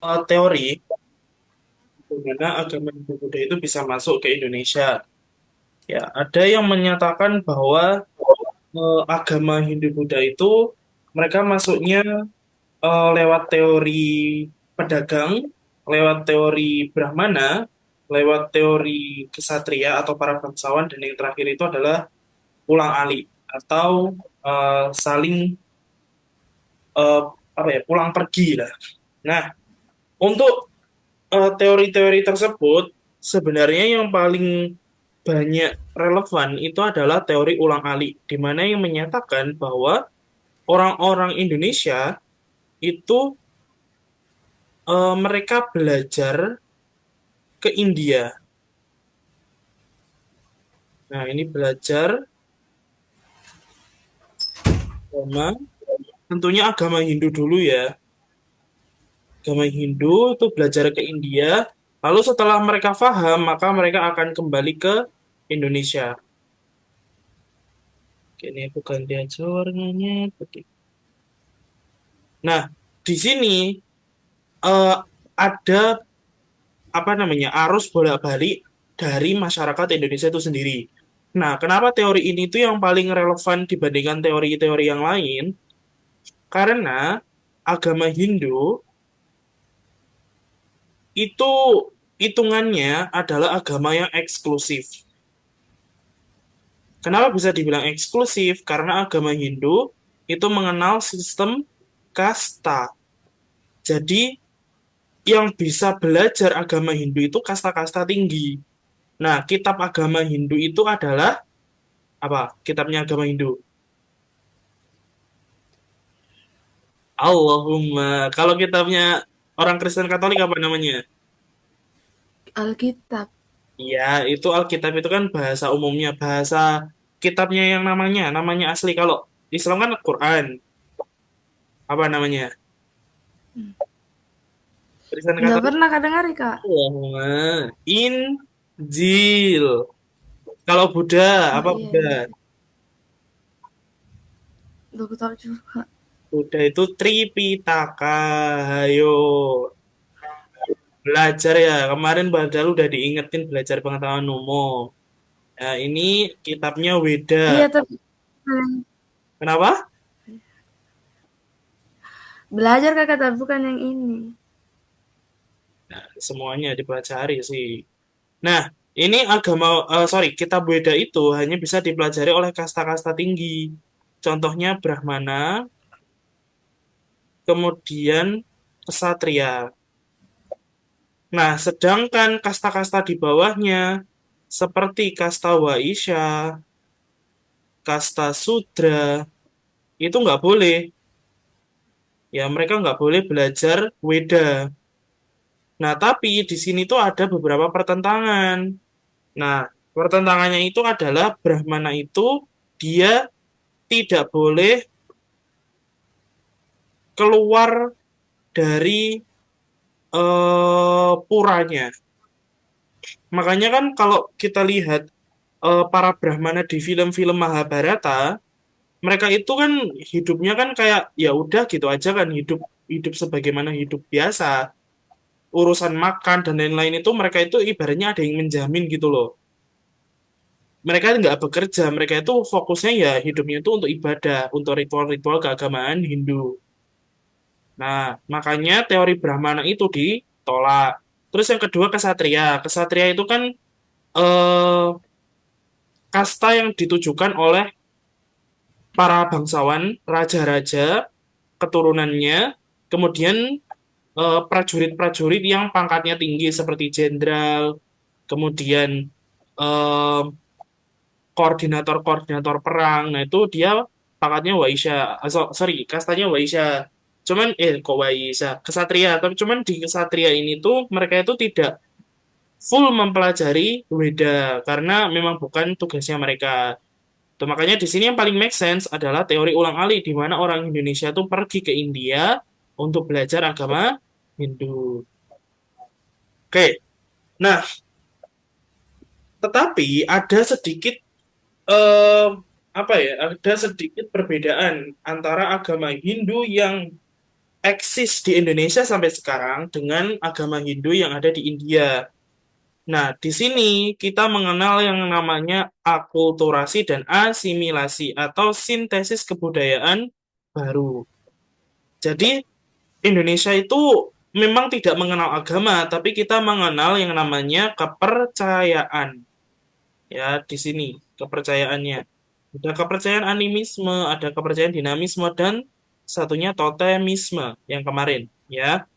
teori di mana agama Hindu Buddha itu bisa masuk ke Indonesia. Ya, ada yang menyatakan bahwa agama Hindu Buddha itu mereka masuknya lewat teori pedagang, lewat teori Brahmana, lewat teori kesatria atau para bangsawan, dan yang terakhir itu adalah ulang alik atau saling eh, apa ya, pulang pergi lah. Nah, untuk teori-teori tersebut sebenarnya yang paling banyak relevan itu adalah teori ulang alik, di mana yang menyatakan bahwa orang-orang Indonesia itu mereka belajar ke India. Nah, ini belajar agama, tentunya agama Hindu dulu ya. Agama Hindu itu belajar ke India, lalu setelah mereka paham, maka mereka akan kembali ke Indonesia. Oke, ini aku ganti aja warnanya. Oke. Nah, di sini eh, ada apa namanya arus bolak-balik dari masyarakat Indonesia itu sendiri. Nah, kenapa teori ini tuh yang paling relevan dibandingkan teori-teori yang lain? Karena agama Hindu itu hitungannya adalah agama yang eksklusif. Kenapa bisa dibilang eksklusif? Karena agama Hindu itu mengenal sistem kasta. Jadi yang bisa belajar agama Hindu itu kasta-kasta tinggi. Nah, kitab agama Hindu itu adalah apa? Kitabnya agama Hindu. Allahumma. Kalau kitabnya orang Kristen Katolik apa namanya? Alkitab. Iya, itu Alkitab itu kan bahasa umumnya, bahasa kitabnya yang namanya asli. Kalau Islam kan Quran, apa namanya? Kristen Nggak Katolik, pernah kedengar, Kak. Allahumma. Injil. Kalau Buddha, Oh apa iya, Buddha? Injil. Aku tahu juga. Buddha itu Tripitaka. Ayo, belajar ya. Kemarin padahal udah diingetin belajar pengetahuan umum. Nah, ini kitabnya Weda. Iya, tapi Kenapa? belajar kakak, tapi bukan yang ini. Nah, semuanya dipelajari sih. Nah, ini sorry, kitab Weda itu hanya bisa dipelajari oleh kasta-kasta tinggi. Contohnya Brahmana, kemudian Ksatria. Nah, sedangkan kasta-kasta di bawahnya, seperti kasta Waisya, kasta Sudra, itu nggak boleh. Ya, mereka nggak boleh belajar Weda. Nah, tapi di sini tuh ada beberapa pertentangan. Nah, pertentangannya itu adalah Brahmana itu dia tidak boleh keluar dari puranya. Makanya kan kalau kita lihat para Brahmana di film-film Mahabharata, mereka itu kan hidupnya kan kayak ya udah gitu aja kan hidup hidup sebagaimana hidup biasa. Urusan makan dan lain-lain itu mereka itu ibaratnya ada yang menjamin gitu loh. Mereka nggak bekerja, mereka itu fokusnya ya hidupnya itu untuk ibadah, untuk ritual-ritual keagamaan Hindu. Nah, makanya teori Brahmana itu ditolak. Terus yang kedua kesatria. Kesatria itu kan eh, kasta yang ditujukan oleh para bangsawan, raja-raja, keturunannya, kemudian prajurit-prajurit yang pangkatnya tinggi seperti jenderal, kemudian eh, koordinator-koordinator perang. Nah, itu dia pangkatnya Waisya. Sorry, kastanya Waisya. Kok Waisya? Kesatria. Tapi cuman di kesatria ini tuh mereka itu tidak full mempelajari Weda karena memang bukan tugasnya mereka. Tuh, makanya di sini yang paling make sense adalah teori ulang alik di mana orang Indonesia tuh pergi ke India untuk belajar agama Hindu. Oke. Nah, tetapi ada sedikit eh, apa ya? Ada sedikit perbedaan antara agama Hindu yang eksis di Indonesia sampai sekarang dengan agama Hindu yang ada di India. Nah, di sini kita mengenal yang namanya akulturasi dan asimilasi atau sintesis kebudayaan baru. Jadi, Indonesia itu memang tidak mengenal agama, tapi kita mengenal yang namanya kepercayaan. Ya, di sini kepercayaannya. Ada kepercayaan animisme, ada kepercayaan dinamisme, dan satunya totemisme yang kemarin. Ya,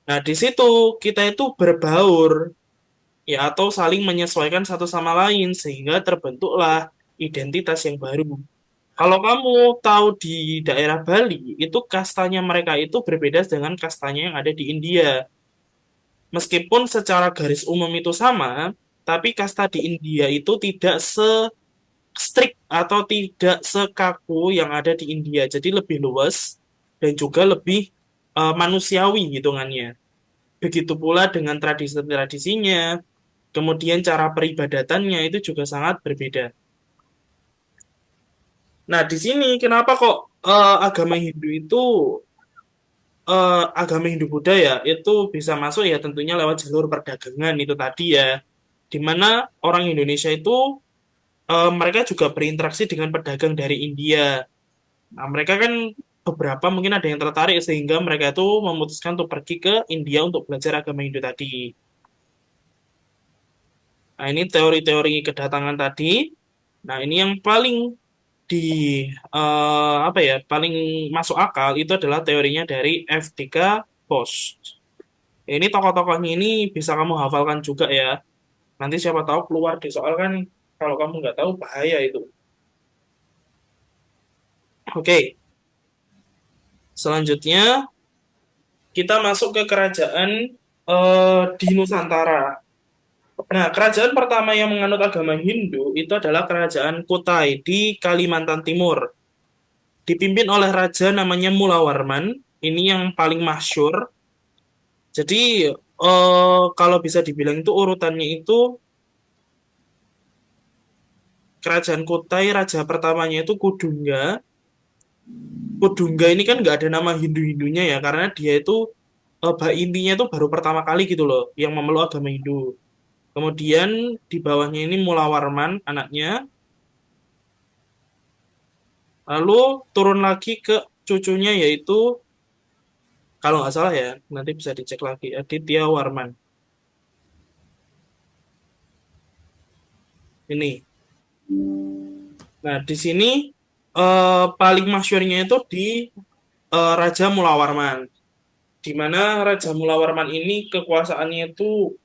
nah di situ kita itu berbaur, ya atau saling menyesuaikan satu sama lain sehingga terbentuklah identitas yang baru. Kalau kamu tahu di daerah Bali, itu kastanya mereka itu berbeda dengan kastanya yang ada di India. Meskipun secara garis umum itu sama, tapi kasta di India itu tidak strict atau tidak sekaku yang ada di India. Jadi lebih luas dan juga lebih manusiawi hitungannya. Begitu pula dengan tradisi-tradisinya, kemudian cara peribadatannya itu juga sangat berbeda. Nah, di sini kenapa kok agama Hindu itu agama Hindu Buddha ya itu bisa masuk ya tentunya lewat jalur perdagangan itu tadi ya, di mana orang Indonesia itu mereka juga berinteraksi dengan pedagang dari India. Nah, mereka kan beberapa mungkin ada yang tertarik sehingga mereka itu memutuskan untuk pergi ke India untuk belajar agama Hindu tadi. Nah, ini teori-teori kedatangan tadi. Nah, ini yang paling di apa ya, paling masuk akal itu adalah teorinya dari F3 Post. Ini tokoh-tokohnya ini bisa kamu hafalkan juga ya. Nanti siapa tahu keluar di soal kan kalau kamu nggak tahu bahaya itu. Oke, selanjutnya kita masuk ke kerajaan di Nusantara. Nah, kerajaan pertama yang menganut agama Hindu itu adalah kerajaan Kutai di Kalimantan Timur. Dipimpin oleh raja namanya Mulawarman. Ini yang paling masyur. Jadi, kalau bisa dibilang itu urutannya itu kerajaan Kutai, raja pertamanya itu Kudungga. Kudungga ini kan nggak ada nama Hindu-Hindunya ya, karena dia itu intinya itu baru pertama kali gitu loh, yang memeluk agama Hindu. Kemudian di bawahnya ini Mulawarman, anaknya. Lalu turun lagi ke cucunya yaitu, kalau nggak salah ya, nanti bisa dicek lagi, Aditya Warman. Ini. Nah, di sini paling masyhurnya itu di Raja Mulawarman. Di mana Raja Mulawarman ini kekuasaannya itu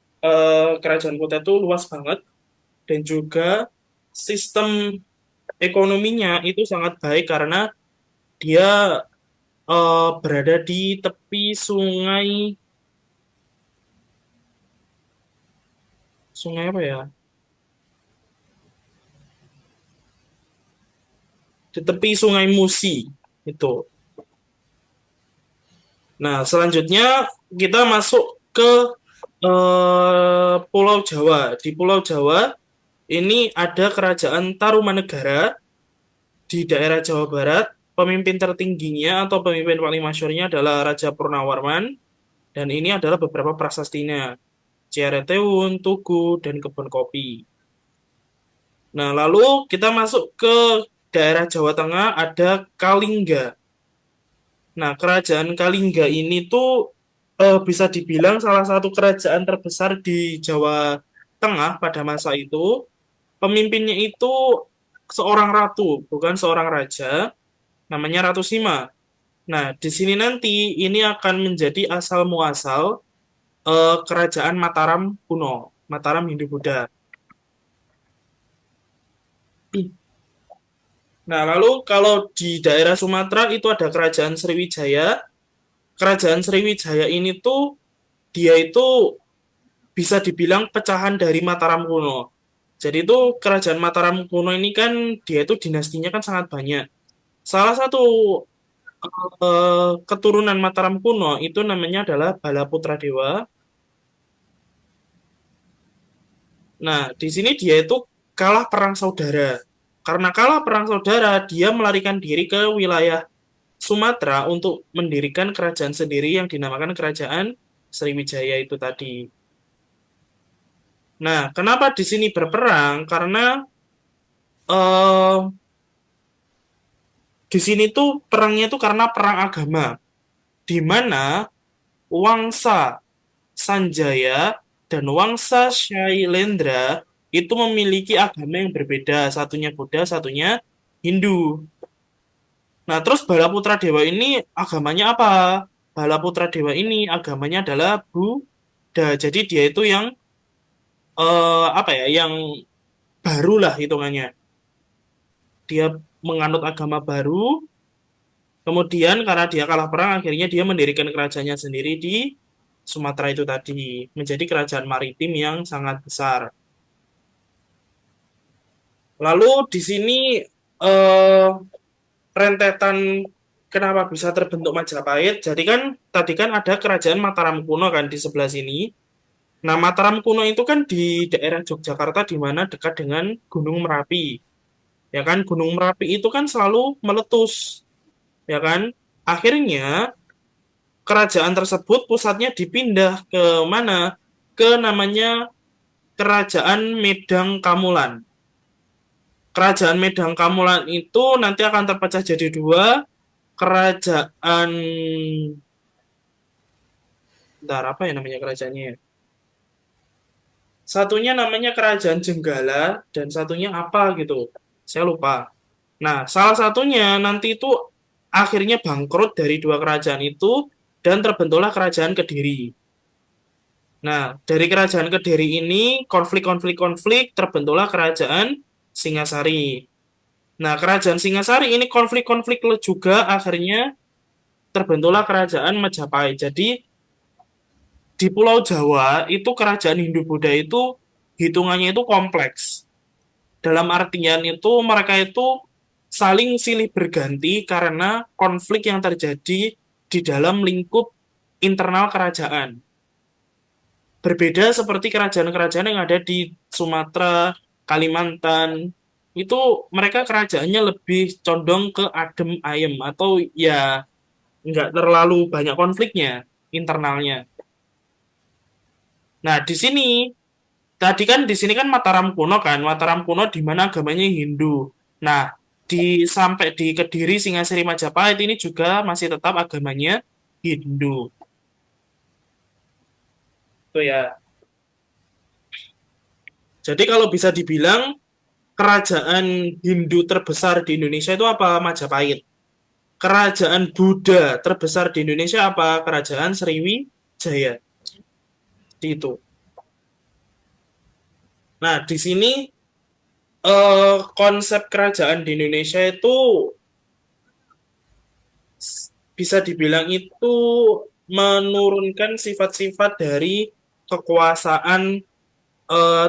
kerajaan kota itu luas banget dan juga sistem ekonominya itu sangat baik karena dia berada di tepi sungai apa ya? Di tepi Sungai Musi itu. Nah, selanjutnya kita masuk ke Pulau Jawa. Di Pulau Jawa ini ada Kerajaan Tarumanegara di daerah Jawa Barat. Pemimpin tertingginya atau pemimpin paling masyhurnya adalah Raja Purnawarman dan ini adalah beberapa prasastinya. Ciaretewun, Tugu, dan kebun kopi. Nah, lalu kita masuk ke daerah Jawa Tengah ada Kalingga. Nah, kerajaan Kalingga ini tuh bisa dibilang salah satu kerajaan terbesar di Jawa Tengah pada masa itu. Pemimpinnya itu seorang ratu, bukan seorang raja, namanya Ratu Sima. Nah, di sini nanti ini akan menjadi asal muasal kerajaan Mataram kuno, Mataram Hindu-Buddha. Nah, lalu kalau di daerah Sumatera itu ada kerajaan Sriwijaya. Kerajaan Sriwijaya ini tuh dia itu bisa dibilang pecahan dari Mataram kuno. Jadi itu kerajaan Mataram kuno ini kan dia itu dinastinya kan sangat banyak. Salah satu keturunan Mataram kuno itu namanya adalah Balaputra Dewa. Nah, di sini dia itu kalah perang saudara. Karena kalah perang saudara, dia melarikan diri ke wilayah Sumatera untuk mendirikan kerajaan sendiri yang dinamakan Kerajaan Sriwijaya itu tadi. Nah, kenapa di sini berperang? Karena eh di sini tuh perangnya itu karena perang agama, di mana Wangsa Sanjaya dan Wangsa Shailendra itu memiliki agama yang berbeda, satunya Buddha, satunya Hindu. Nah, terus Balaputra Dewa ini agamanya apa? Balaputra Dewa ini agamanya adalah Buddha. Jadi dia itu yang apa ya, yang baru lah hitungannya. Dia menganut agama baru, kemudian karena dia kalah perang, akhirnya dia mendirikan kerajaannya sendiri di Sumatera itu tadi, menjadi kerajaan maritim yang sangat besar. Lalu di sini eh, rentetan kenapa bisa terbentuk Majapahit? Jadi kan tadi kan ada kerajaan Mataram kuno kan di sebelah sini. Nah, Mataram kuno itu kan di daerah Yogyakarta di mana dekat dengan Gunung Merapi. Ya kan, Gunung Merapi itu kan selalu meletus, ya kan? Akhirnya kerajaan tersebut pusatnya dipindah ke mana? Ke namanya Kerajaan Medang Kamulan. Kerajaan Medang Kamulan itu nanti akan terpecah jadi dua, kerajaan, bentar apa ya namanya kerajaannya ya? Satunya namanya Kerajaan Jenggala dan satunya apa gitu. Saya lupa. Nah, salah satunya nanti itu akhirnya bangkrut dari dua kerajaan itu dan terbentuklah Kerajaan Kediri. Nah, dari Kerajaan Kediri ini konflik-konflik-konflik terbentuklah Kerajaan Singasari. Nah, Kerajaan Singasari ini konflik-konflik juga akhirnya terbentuklah Kerajaan Majapahit. Jadi di Pulau Jawa itu kerajaan Hindu-Buddha itu hitungannya itu kompleks. Dalam artian itu mereka itu saling silih berganti karena konflik yang terjadi di dalam lingkup internal kerajaan. Berbeda seperti kerajaan-kerajaan yang ada di Sumatera, Kalimantan, itu mereka kerajaannya lebih condong ke adem ayem atau ya nggak terlalu banyak konfliknya internalnya. Nah, di sini tadi kan di sini kan Mataram kuno kan, Mataram kuno di mana agamanya Hindu. Nah, di sampai di Kediri Singasari Majapahit ini juga masih tetap agamanya Hindu. Tuh ya. Jadi kalau bisa dibilang kerajaan Hindu terbesar di Indonesia itu apa? Majapahit. Kerajaan Buddha terbesar di Indonesia apa? Kerajaan Sriwijaya. Itu. Nah, di sini konsep kerajaan di Indonesia itu bisa dibilang itu menurunkan sifat-sifat dari kekuasaan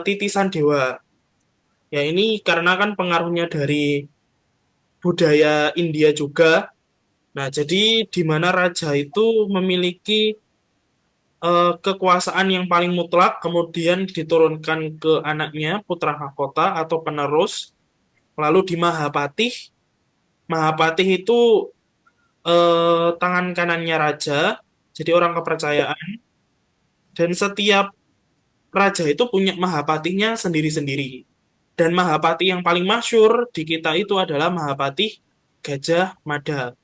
titisan dewa. Ya ini karena kan pengaruhnya dari budaya India juga. Nah, jadi di mana raja itu memiliki kekuasaan yang paling mutlak, kemudian diturunkan ke anaknya, putra mahkota atau penerus, lalu di Mahapatih. Mahapatih itu tangan kanannya raja, jadi orang kepercayaan. Dan setiap raja itu punya Mahapatihnya sendiri-sendiri. Dan Mahapati yang paling masyur di kita itu adalah Mahapatih Gajah Mada.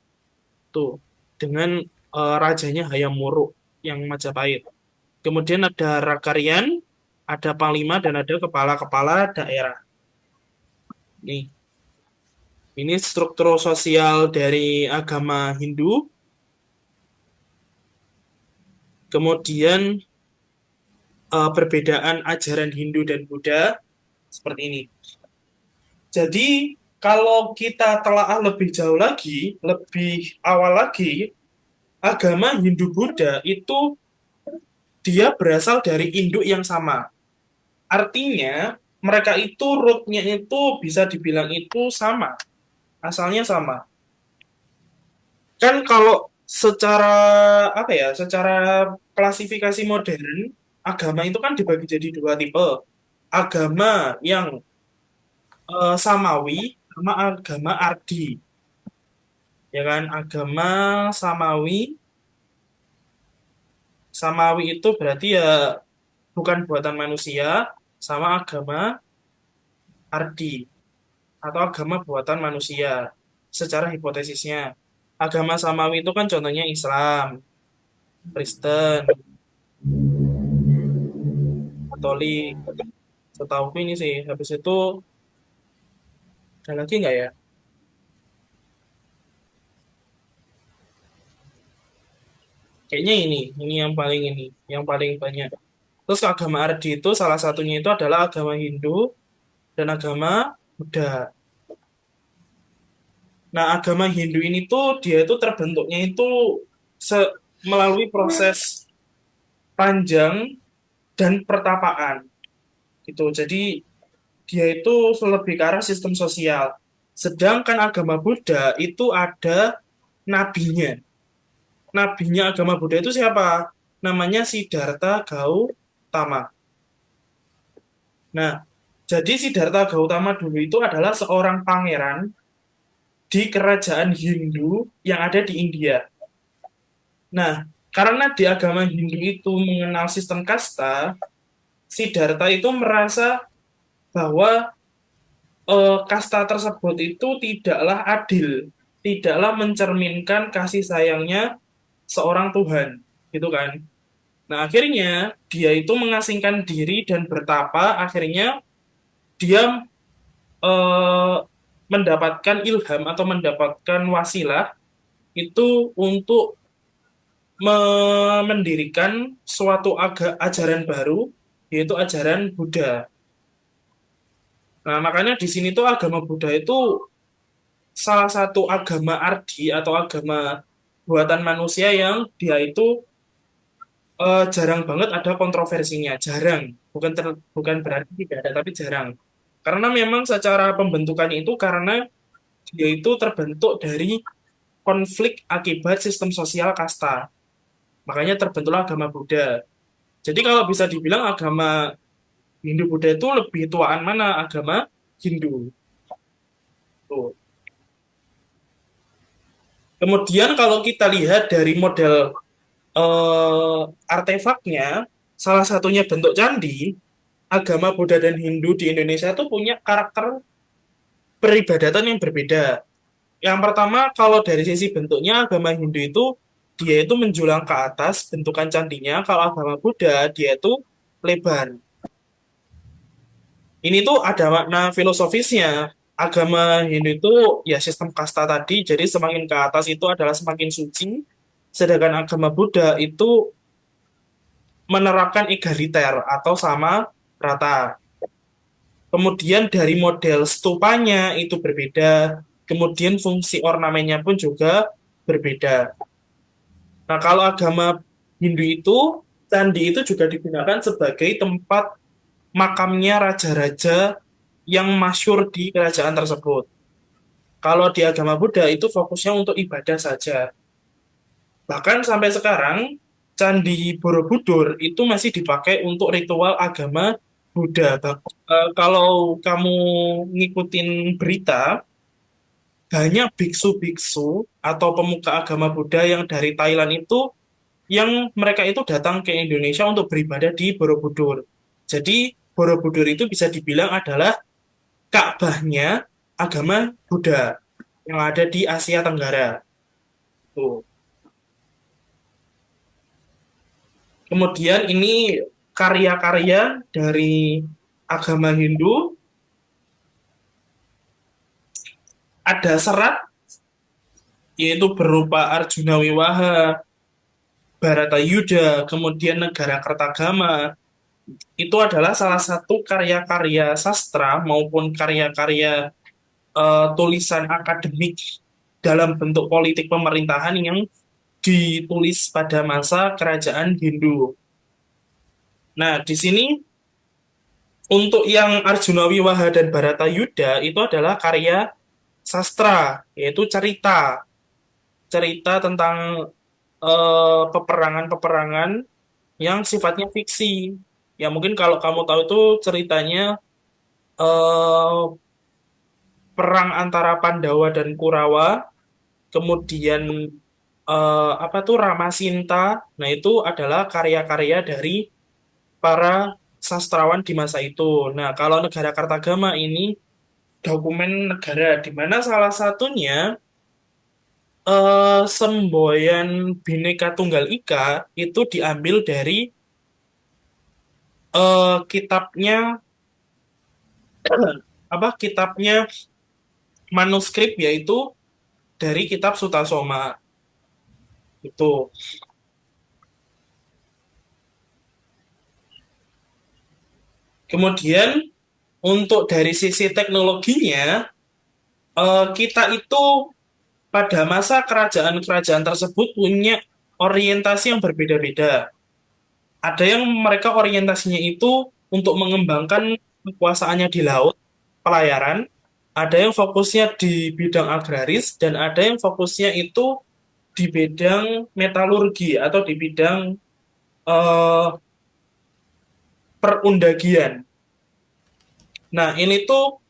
Tuh, dengan rajanya Hayam Wuruk yang Majapahit. Kemudian ada Rakaryan, ada Panglima, dan ada kepala-kepala daerah. Nih, ini struktur sosial dari agama Hindu. Kemudian perbedaan ajaran Hindu dan Buddha seperti ini. Jadi kalau kita telaah lebih jauh lagi, lebih awal lagi, agama Hindu-Buddha itu dia berasal dari induk yang sama. Artinya mereka itu rootnya itu bisa dibilang itu sama, asalnya sama. Kan kalau secara apa ya, secara klasifikasi modern, agama itu kan dibagi jadi dua tipe. Agama yang samawi sama agama ardi. ya kan? Agama Samawi, Samawi itu berarti ya bukan buatan manusia, sama agama Ardi atau agama buatan manusia. Secara hipotesisnya, agama Samawi itu kan contohnya Islam, Kristen, Katolik. Setahuku ini sih. Habis itu ada lagi nggak ya? Kayaknya ini yang paling banyak. Terus agama Ardi itu salah satunya itu adalah agama Hindu dan agama Buddha. Nah, agama Hindu ini tuh dia itu terbentuknya itu se- melalui proses panjang dan pertapaan gitu. Jadi dia itu lebih ke arah sistem sosial. Sedangkan agama Buddha itu ada nabinya. Nabinya agama Buddha itu siapa? Namanya Siddhartha Gautama. Nah, jadi Siddhartha Gautama dulu itu adalah seorang pangeran di kerajaan Hindu yang ada di India. Nah, karena di agama Hindu itu mengenal sistem kasta, Siddhartha itu merasa bahwa kasta tersebut itu tidaklah adil, tidaklah mencerminkan kasih sayangnya seorang Tuhan, gitu kan? Nah, akhirnya dia itu mengasingkan diri dan bertapa, akhirnya dia eh, mendapatkan ilham atau mendapatkan wasilah itu untuk mendirikan suatu ajaran baru, yaitu ajaran Buddha. Nah, makanya di sini tuh agama Buddha itu salah satu agama ardi atau agama buatan manusia yang dia itu jarang banget ada kontroversinya, jarang. Bukan berarti tidak ada, tapi jarang. Karena memang secara pembentukan itu karena dia itu terbentuk dari konflik akibat sistem sosial kasta. Makanya terbentuklah agama Buddha. Jadi kalau bisa dibilang agama Hindu Buddha itu lebih tuaan mana agama Hindu. Tuh. Kemudian kalau kita lihat dari model artefaknya, salah satunya bentuk candi, agama Buddha dan Hindu di Indonesia itu punya karakter peribadatan yang berbeda. Yang pertama, kalau dari sisi bentuknya, agama Hindu itu dia itu menjulang ke atas bentukan candinya, kalau agama Buddha dia itu lebar. Ini tuh ada makna filosofisnya. Agama Hindu itu ya sistem kasta tadi, jadi semakin ke atas itu adalah semakin suci, sedangkan agama Buddha itu menerapkan egaliter atau sama rata. Kemudian dari model stupanya itu berbeda, kemudian fungsi ornamennya pun juga berbeda. Nah, kalau agama Hindu itu, candi itu juga digunakan sebagai tempat makamnya raja-raja yang masyhur di kerajaan tersebut. Kalau di agama Buddha itu fokusnya untuk ibadah saja. Bahkan sampai sekarang, Candi Borobudur itu masih dipakai untuk ritual agama Buddha. Kalau kamu ngikutin berita, banyak biksu-biksu atau pemuka agama Buddha yang dari Thailand itu, yang mereka itu datang ke Indonesia untuk beribadah di Borobudur. Jadi, Borobudur itu bisa dibilang adalah Ka'bahnya agama Buddha yang ada di Asia Tenggara. Tuh. Kemudian ini karya-karya dari agama Hindu, ada serat yaitu berupa Arjuna Wiwaha, Bharatayuda, kemudian Negara Kertagama. Itu adalah salah satu karya-karya sastra maupun karya-karya tulisan akademik dalam bentuk politik pemerintahan yang ditulis pada masa kerajaan Hindu. Nah, di sini untuk yang Arjuna Wiwaha dan Bharatayuda itu adalah karya sastra, yaitu cerita. Cerita tentang peperangan-peperangan yang sifatnya fiksi. Ya mungkin kalau kamu tahu itu ceritanya eh, perang antara Pandawa dan Kurawa kemudian apa tuh Ramasinta. Nah, itu adalah karya-karya dari para sastrawan di masa itu. Nah, kalau negara Kartagama ini dokumen negara di mana salah satunya semboyan Bhinneka Tunggal Ika itu diambil dari kitabnya apa kitabnya manuskrip yaitu dari kitab Sutasoma itu. Kemudian untuk dari sisi teknologinya kita itu pada masa kerajaan-kerajaan tersebut punya orientasi yang berbeda-beda. Ada yang mereka orientasinya itu untuk mengembangkan kekuasaannya di laut, pelayaran, ada yang fokusnya di bidang agraris, dan ada yang fokusnya itu di bidang metalurgi atau di bidang eh, perundagian. Nah, ini tuh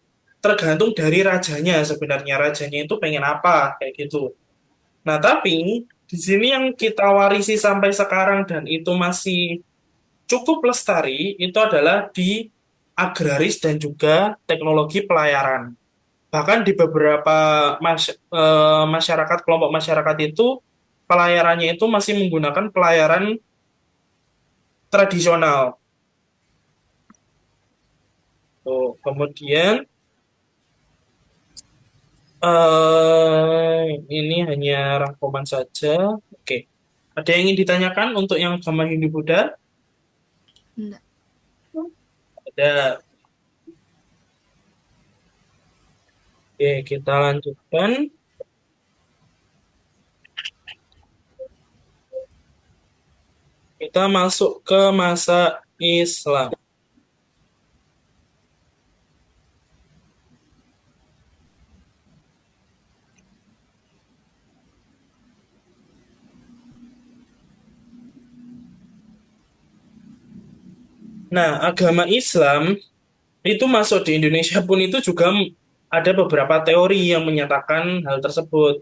tergantung dari rajanya sebenarnya. Rajanya itu pengen apa, kayak gitu. Nah, tapi di sini yang kita warisi sampai sekarang dan itu masih cukup lestari, itu adalah di agraris dan juga teknologi pelayaran. Bahkan di beberapa masyarakat, kelompok masyarakat itu, pelayarannya itu masih menggunakan pelayaran tradisional. Tuh. Kemudian ini hanya rangkuman saja. Oke. Ada yang ingin ditanyakan untuk yang agama Hindu Buddha? Enggak. Ada. Oke, kita lanjutkan. Kita masuk ke masa Islam. Nah, agama Islam itu masuk di Indonesia pun itu juga ada beberapa teori yang menyatakan hal tersebut.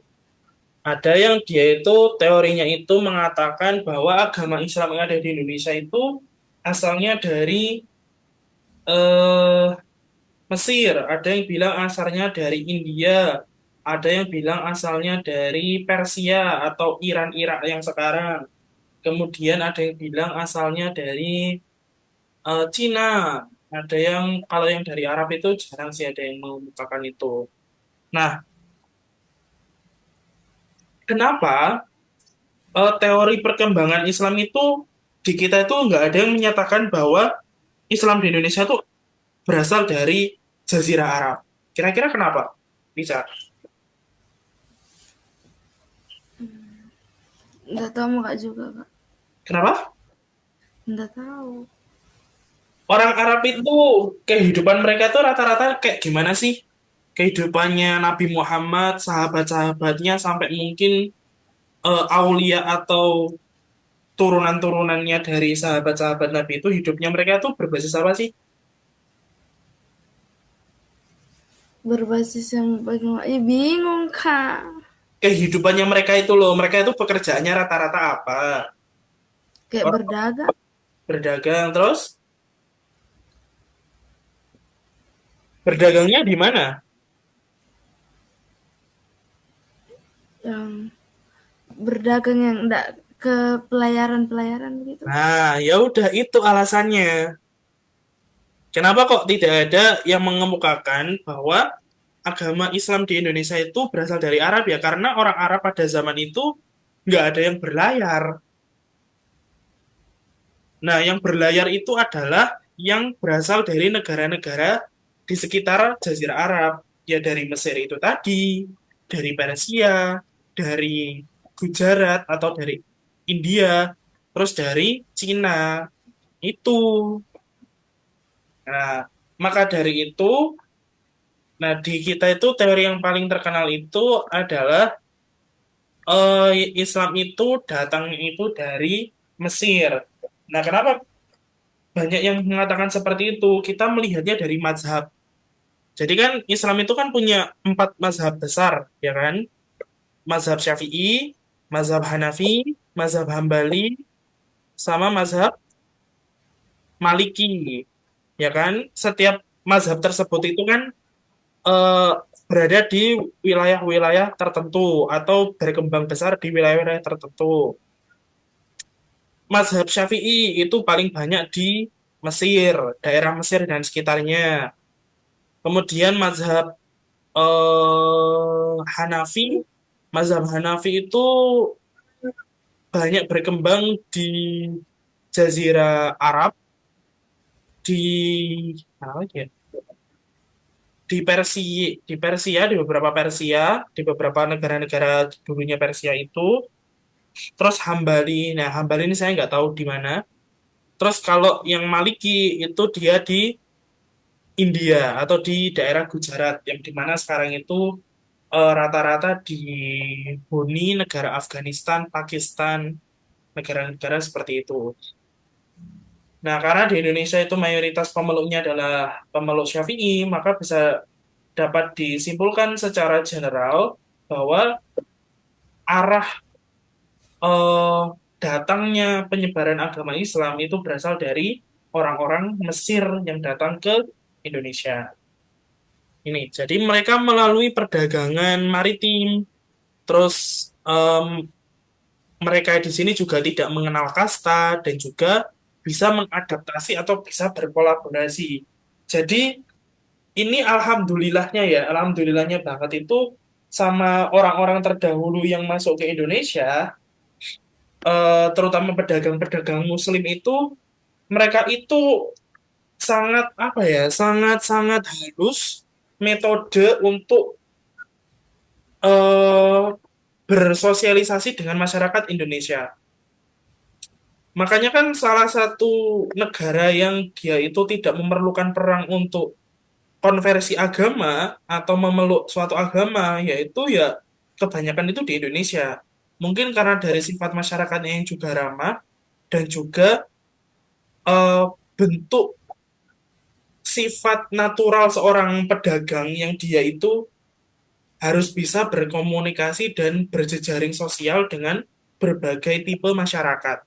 Ada yang dia itu teorinya itu mengatakan bahwa agama Islam yang ada di Indonesia itu asalnya dari eh, Mesir, ada yang bilang asalnya dari India, ada yang bilang asalnya dari Persia atau Iran Irak yang sekarang. Kemudian ada yang bilang asalnya dari Cina. Ada yang kalau yang dari Arab itu jarang sih ada yang mengumpulkan itu. Nah, kenapa teori perkembangan Islam itu di kita itu nggak ada yang menyatakan bahwa Islam di Indonesia itu berasal dari Jazirah Arab? Kira-kira kenapa? Bisa. Enggak tahu mau Kak juga, Kak. Kenapa? Enggak tahu. Orang Arab itu kehidupan mereka tuh rata-rata kayak gimana sih? Kehidupannya Nabi Muhammad, sahabat-sahabatnya, sampai mungkin Aulia atau turunan-turunannya dari sahabat-sahabat Nabi itu hidupnya mereka tuh berbasis apa sih? Berbasis yang bagaimana? Bingung, Kak. Kehidupannya mereka itu loh, mereka itu pekerjaannya rata-rata apa? Kayak Orang berdagang berdagang, terus berdagangnya di mana? yang berdagang yang enggak ke pelayaran-pelayaran gitu. Nah, ya udah itu alasannya. Kenapa kok tidak ada yang mengemukakan bahwa agama Islam di Indonesia itu berasal dari Arab ya? Karena orang Arab pada zaman itu nggak ada yang berlayar. Nah, yang berlayar itu adalah yang berasal dari negara-negara di sekitar Jazirah Arab. Ya dari Mesir itu tadi, dari Persia, dari Gujarat atau dari India, terus dari Cina. Itu. Nah, maka dari itu, nah di kita itu teori yang paling terkenal itu adalah Islam itu datangnya itu dari Mesir. Nah, kenapa banyak yang mengatakan seperti itu? Kita melihatnya dari mazhab. Jadi kan Islam itu kan punya 4 mazhab besar, ya kan? mazhab Syafi'i, mazhab Hanafi, mazhab Hambali, sama mazhab Maliki, ya kan? Setiap mazhab tersebut itu kan eh, berada di wilayah-wilayah tertentu atau berkembang besar di wilayah-wilayah tertentu. Mazhab Syafi'i itu paling banyak di Mesir, daerah Mesir dan sekitarnya. Kemudian Hanafi, mazhab Hanafi itu banyak berkembang di Jazirah Arab, di mana lagi ya? Di beberapa Persia, di beberapa negara-negara dulunya Persia itu. Terus Hambali, nah Hambali ini saya nggak tahu di mana. Terus kalau yang Maliki itu dia di India atau di daerah Gujarat, yang di mana sekarang itu rata-rata dihuni negara Afghanistan, Pakistan, negara-negara seperti itu. Nah, karena di Indonesia itu mayoritas pemeluknya adalah pemeluk Syafi'i, maka bisa dapat disimpulkan secara general bahwa arah eh, datangnya penyebaran agama Islam itu berasal dari orang-orang Mesir yang datang ke Indonesia. Ini, jadi mereka melalui perdagangan maritim, terus em, mereka di sini juga tidak mengenal kasta dan juga bisa mengadaptasi atau bisa berkolaborasi. Jadi ini alhamdulillahnya ya, alhamdulillahnya banget itu sama orang-orang terdahulu yang masuk ke Indonesia, terutama pedagang-pedagang Muslim itu, mereka itu sangat apa ya, sangat-sangat halus metode untuk eh, bersosialisasi dengan masyarakat Indonesia. Makanya kan salah satu negara yang dia itu tidak memerlukan perang untuk konversi agama atau memeluk suatu agama, yaitu ya kebanyakan itu di Indonesia. Mungkin karena dari sifat masyarakatnya yang juga ramah dan juga eh, bentuk sifat natural seorang pedagang yang dia itu harus bisa berkomunikasi dan berjejaring sosial dengan berbagai tipe masyarakat.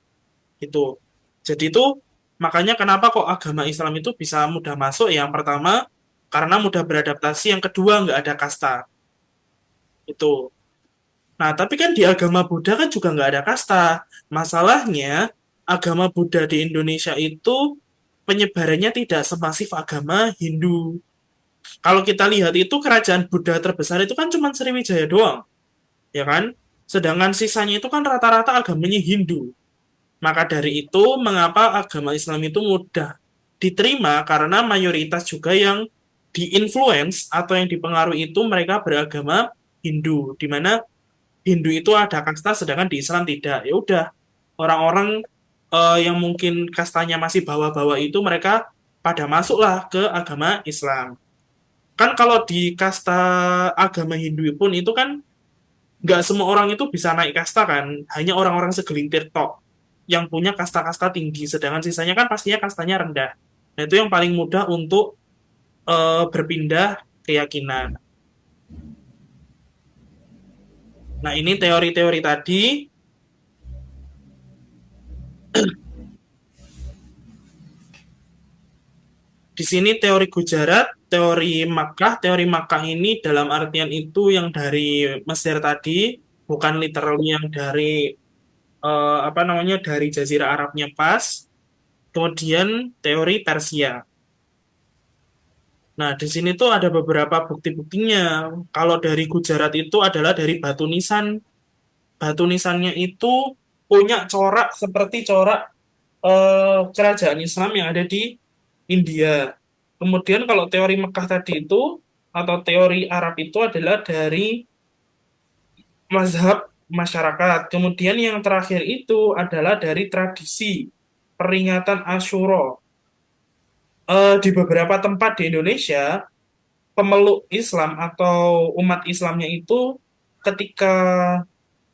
Itu. Jadi itu makanya kenapa kok agama Islam itu bisa mudah masuk? Yang pertama, karena mudah beradaptasi. Yang kedua, nggak ada kasta. Itu. Nah, tapi kan di agama Buddha kan juga nggak ada kasta. Masalahnya, agama Buddha di Indonesia itu penyebarannya tidak semasif agama Hindu. Kalau kita lihat itu kerajaan Buddha terbesar itu kan cuma Sriwijaya doang, ya kan? Sedangkan sisanya itu kan rata-rata agamanya Hindu. Maka dari itu, mengapa agama Islam itu mudah diterima karena mayoritas juga yang diinfluence atau yang dipengaruhi itu mereka beragama Hindu, di mana Hindu itu ada kasta sedangkan di Islam tidak. Ya udah, orang-orang yang mungkin kastanya masih bawah-bawah itu mereka pada masuklah ke agama Islam. Kan kalau di kasta agama Hindu pun itu kan nggak semua orang itu bisa naik kasta kan, hanya orang-orang segelintir tok yang punya kasta-kasta tinggi, sedangkan sisanya kan pastinya kastanya rendah. Nah, itu yang paling mudah untuk berpindah keyakinan. Nah, ini teori-teori tadi. Di sini teori Gujarat, teori Makkah ini dalam artian itu yang dari Mesir tadi, bukan literally yang dari apa namanya dari Jazirah Arabnya pas. Kemudian teori Persia. Nah, di sini tuh ada beberapa bukti-buktinya. Kalau dari Gujarat itu adalah dari batu nisan. Batu nisannya itu punya corak seperti corak kerajaan Islam yang ada di India. Kemudian kalau teori Mekah tadi itu atau teori Arab itu adalah dari mazhab masyarakat. Kemudian yang terakhir itu adalah dari tradisi peringatan Asyura. Di beberapa tempat di Indonesia, pemeluk Islam atau umat Islamnya itu ketika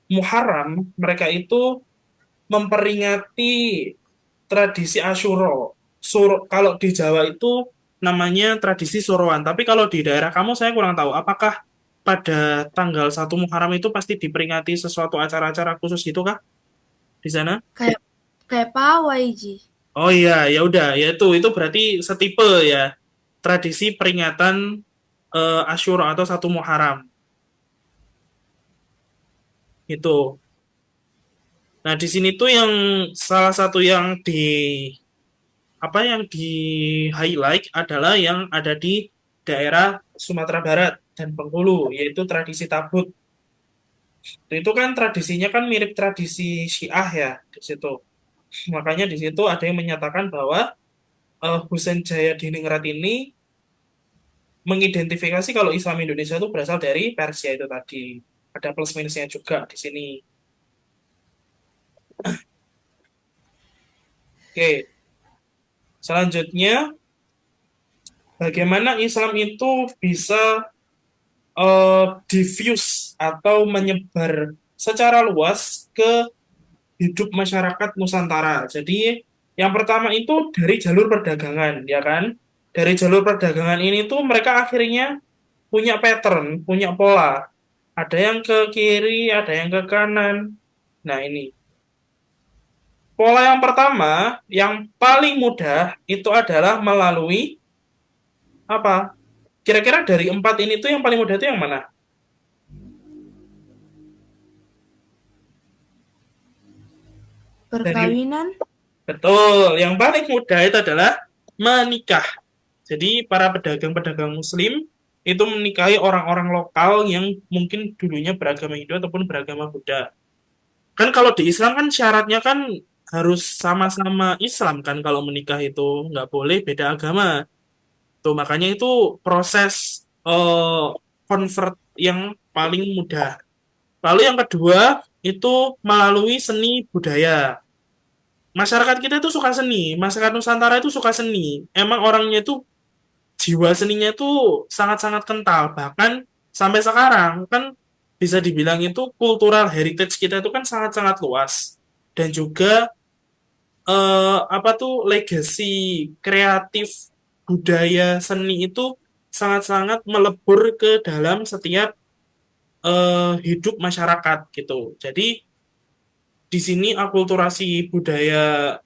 Muharram, mereka itu memperingati tradisi Asyura. Kalau di Jawa itu namanya tradisi Suruhan. Tapi kalau di daerah kamu saya kurang tahu. Apakah pada tanggal 1 Muharram itu pasti diperingati sesuatu acara-acara khusus gitu kah di sana? Kayak kayak pawai, Ji. Oh iya, ya udah, ya itu berarti setipe ya tradisi peringatan Asyura atau 1 Muharram itu. Nah, di sini tuh yang salah satu yang di apa yang di highlight adalah yang ada di daerah Sumatera Barat dan Bengkulu, yaitu tradisi tabut. Itu kan tradisinya kan mirip tradisi Syiah ya di situ. Makanya di situ ada yang menyatakan bahwa Husein Jayadiningrat ini mengidentifikasi kalau Islam Indonesia itu berasal dari Persia itu tadi. Ada plus minusnya juga di sini. Oke, selanjutnya bagaimana Islam itu bisa diffuse atau menyebar secara luas ke hidup masyarakat Nusantara. Jadi yang pertama itu dari jalur perdagangan, ya kan? Dari jalur perdagangan ini tuh mereka akhirnya punya pattern, punya pola. Ada yang ke kiri, ada yang ke kanan. Nah, ini. Pola yang pertama, yang paling mudah itu adalah melalui apa? Kira-kira dari empat ini tuh yang paling mudah itu yang mana? Dari Perkawinan, betul, yang paling mudah itu adalah menikah. Jadi para pedagang-pedagang Muslim itu menikahi orang-orang lokal yang mungkin dulunya beragama Hindu ataupun beragama Buddha. Kan kalau di Islam kan syaratnya kan harus sama-sama Islam kan kalau menikah itu nggak boleh beda agama. Tuh makanya itu proses convert yang paling mudah. Lalu yang kedua itu melalui seni budaya. Masyarakat kita itu suka seni, masyarakat Nusantara itu suka seni. Emang orangnya itu jiwa seninya itu sangat-sangat kental. Bahkan sampai sekarang kan bisa dibilang itu cultural heritage kita itu kan sangat-sangat luas. Dan juga apa tuh legacy kreatif budaya seni itu sangat-sangat melebur ke dalam setiap hidup masyarakat gitu. Jadi di sini akulturasi budaya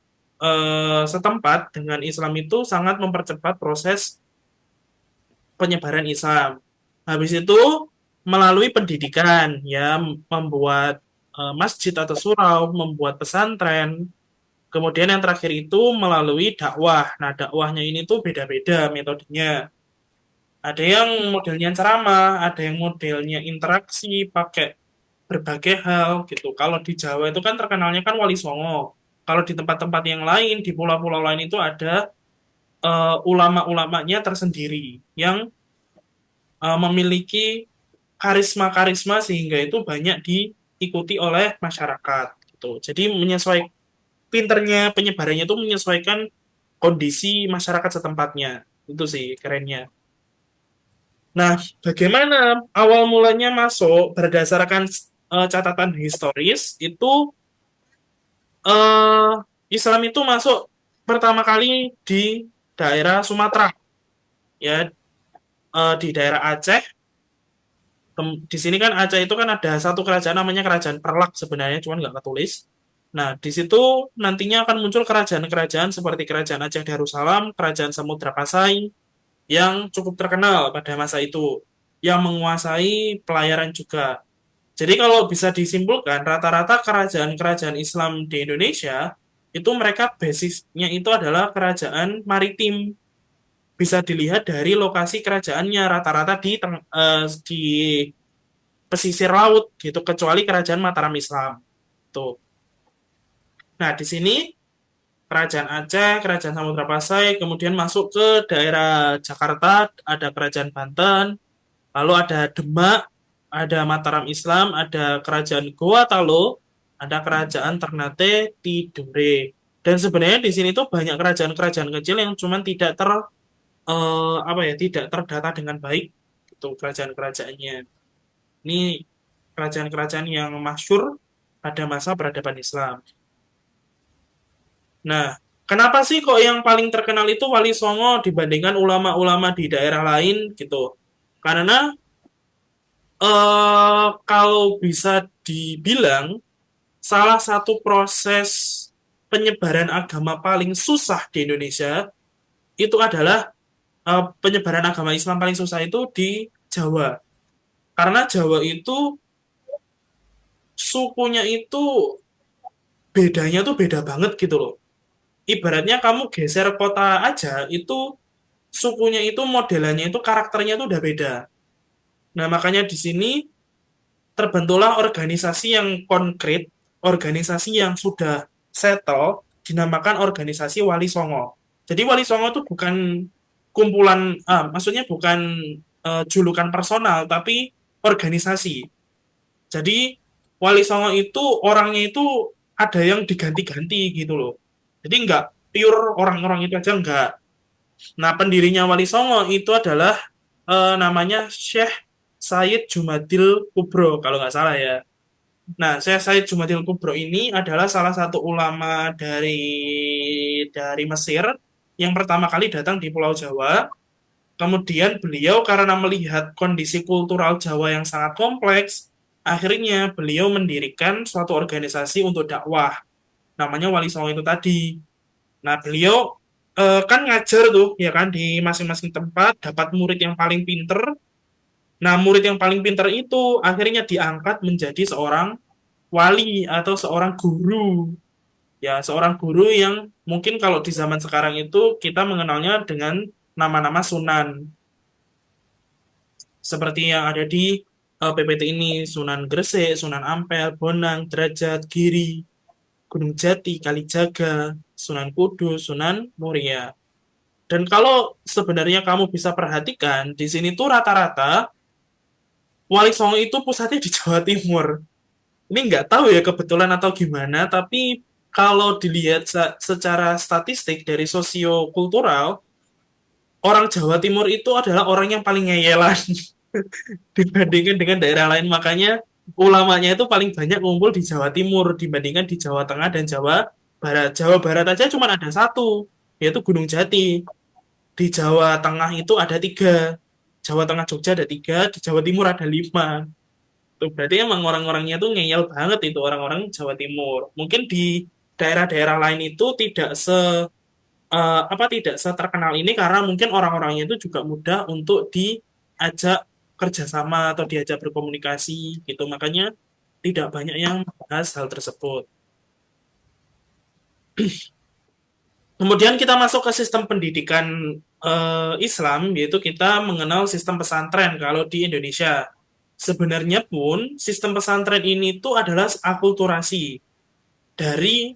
setempat dengan Islam itu sangat mempercepat proses penyebaran Islam. Habis itu melalui pendidikan ya membuat masjid atau surau, membuat pesantren. Kemudian yang terakhir itu melalui dakwah. Nah, dakwahnya ini tuh beda-beda metodenya. Ada yang modelnya ceramah, ada yang modelnya interaksi pakai berbagai hal gitu. Kalau di Jawa itu kan terkenalnya kan Wali Songo. Kalau di tempat-tempat yang lain, di pulau-pulau lain itu ada ulama-ulamanya tersendiri yang memiliki karisma-karisma sehingga itu banyak diikuti oleh masyarakat gitu. Jadi menyesuaikan pinternya penyebarannya itu menyesuaikan kondisi masyarakat setempatnya. Itu sih kerennya. Nah, bagaimana awal mulanya masuk berdasarkan catatan historis itu eh, Islam itu masuk pertama kali di daerah Sumatera ya di daerah Aceh. Di sini kan Aceh itu kan ada satu kerajaan namanya Kerajaan Perlak sebenarnya, cuman nggak ketulis. Nah, di situ nantinya akan muncul kerajaan-kerajaan seperti Kerajaan Aceh Darussalam, Kerajaan Samudra Pasai, yang cukup terkenal pada masa itu, yang menguasai pelayaran juga. Jadi kalau bisa disimpulkan, rata-rata kerajaan-kerajaan Islam di Indonesia, itu mereka basisnya itu adalah kerajaan maritim. Bisa dilihat dari lokasi kerajaannya, rata-rata di pesisir laut gitu kecuali kerajaan Mataram Islam. Tuh. Nah, di sini kerajaan Aceh, kerajaan Samudra Pasai, kemudian masuk ke daerah Jakarta, ada kerajaan Banten, lalu ada Demak, ada Mataram Islam, ada kerajaan Goa Talo, ada kerajaan Ternate Tidore. Dan sebenarnya di sini tuh banyak kerajaan-kerajaan kecil yang cuman tidak apa ya, tidak terdata dengan baik itu kerajaan-kerajaannya. Ini kerajaan-kerajaan yang masyhur pada masa peradaban Islam. Nah, kenapa sih kok yang paling terkenal itu Wali Songo dibandingkan ulama-ulama di daerah lain gitu? Karena Kalau bisa dibilang salah satu proses penyebaran agama paling susah di Indonesia itu adalah penyebaran agama Islam paling susah itu di Jawa. Karena Jawa itu sukunya itu bedanya tuh beda banget gitu loh. Ibaratnya kamu geser kota aja itu sukunya itu modelannya itu karakternya itu udah beda. Nah, makanya di sini terbentuklah organisasi yang konkret, organisasi yang sudah settle, dinamakan organisasi Wali Songo. Jadi Wali Songo itu bukan kumpulan, maksudnya bukan julukan personal, tapi organisasi. Jadi Wali Songo itu orangnya itu ada yang diganti-ganti gitu loh. Jadi nggak pure orang-orang itu aja nggak. Nah, pendirinya Wali Songo itu adalah namanya Syekh Said Jumadil Kubro kalau nggak salah ya. Nah, Syekh Said Jumadil Kubro ini adalah salah satu ulama dari Mesir yang pertama kali datang di Pulau Jawa. Kemudian beliau karena melihat kondisi kultural Jawa yang sangat kompleks, akhirnya beliau mendirikan suatu organisasi untuk dakwah. Namanya Wali Songo itu tadi. Nah, beliau kan ngajar tuh, ya kan, di masing-masing tempat, dapat murid yang paling pinter. Nah, murid yang paling pinter itu akhirnya diangkat menjadi seorang wali atau seorang guru. Ya, seorang guru yang mungkin kalau di zaman sekarang itu kita mengenalnya dengan nama-nama sunan. Seperti yang ada di PPT ini, Sunan Gresik, Sunan Ampel, Bonang, Derajat, Giri, Gunung Jati, Kalijaga, Sunan Kudus, Sunan Muria. Dan kalau sebenarnya kamu bisa perhatikan, di sini tuh rata-rata Wali Songo itu pusatnya di Jawa Timur. Ini nggak tahu ya kebetulan atau gimana, tapi kalau dilihat secara statistik dari sosiokultural, orang Jawa Timur itu adalah orang yang paling ngeyelan dibandingkan dengan daerah lain. Makanya ulamanya itu paling banyak ngumpul di Jawa Timur dibandingkan di Jawa Tengah dan Jawa Barat. Jawa Barat aja cuma ada satu, yaitu Gunung Jati. Di Jawa Tengah itu ada tiga. Jawa Tengah Jogja ada tiga, di Jawa Timur ada lima. Tuh, berarti emang orang-orangnya tuh ngeyel banget itu orang-orang Jawa Timur. Mungkin di daerah-daerah lain itu tidak seterkenal ini karena mungkin orang-orangnya itu juga mudah untuk diajak kerjasama atau diajak berkomunikasi gitu. Makanya tidak banyak yang membahas hal tersebut. Kemudian kita masuk ke sistem pendidikan Islam, yaitu kita mengenal sistem pesantren kalau di Indonesia. Sebenarnya pun sistem pesantren ini tuh adalah akulturasi dari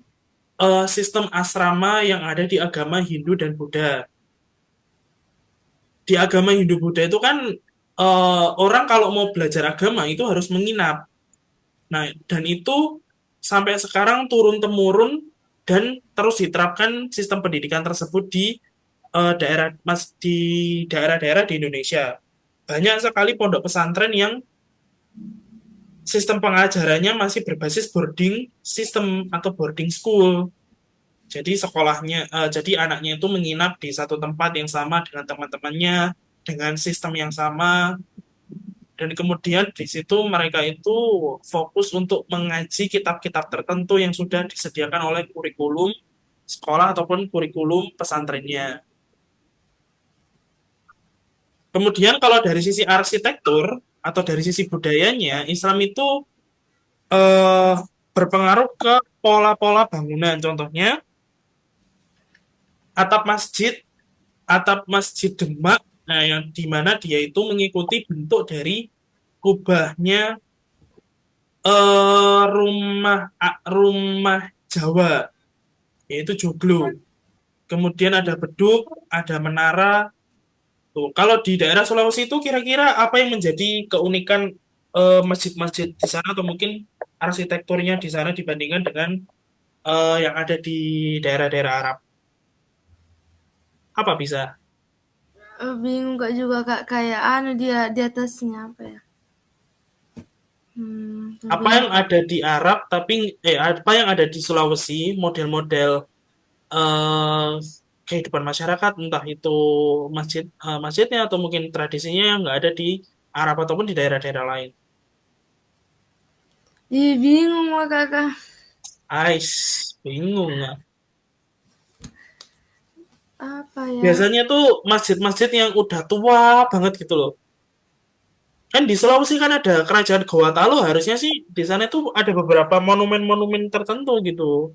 sistem asrama yang ada di agama Hindu dan Buddha. Di agama Hindu Buddha itu kan orang kalau mau belajar agama itu harus menginap. Nah, dan itu sampai sekarang turun temurun dan terus diterapkan sistem pendidikan tersebut di di daerah-daerah di Indonesia. Banyak sekali pondok pesantren yang sistem pengajarannya masih berbasis boarding system atau boarding school. Jadi jadi anaknya itu menginap di satu tempat yang sama dengan teman-temannya, dengan sistem yang sama, dan kemudian di situ mereka itu fokus untuk mengaji kitab-kitab tertentu yang sudah disediakan oleh kurikulum sekolah ataupun kurikulum pesantrennya. Kemudian kalau dari sisi arsitektur atau dari sisi budayanya, Islam itu eh, berpengaruh ke pola-pola bangunan. Contohnya atap masjid, atap masjid Demak, nah yang di mana dia itu mengikuti bentuk dari kubahnya rumah Jawa, yaitu joglo. Kemudian ada beduk, ada menara. Tuh, kalau di daerah Sulawesi itu kira-kira apa yang menjadi keunikan masjid-masjid di sana atau mungkin arsitekturnya di sana dibandingkan dengan yang ada di daerah-daerah Arab? Apa bisa? Bingung Kak juga Kak, kayak anu dia di atasnya apa ya? Apa Lebih yang ada di Arab tapi apa yang ada di Sulawesi model-model eh, kehidupan masyarakat entah itu masjidnya atau mungkin tradisinya yang nggak ada di Arab ataupun di daerah-daerah lain. Ih, bingung mah kakak. Ais, bingung nggak? Apa ya? Biasanya tuh masjid-masjid yang udah tua banget gitu loh. Kan di Sulawesi kan ada kerajaan Gowatalo, harusnya sih di sana tuh ada beberapa monumen-monumen tertentu gitu.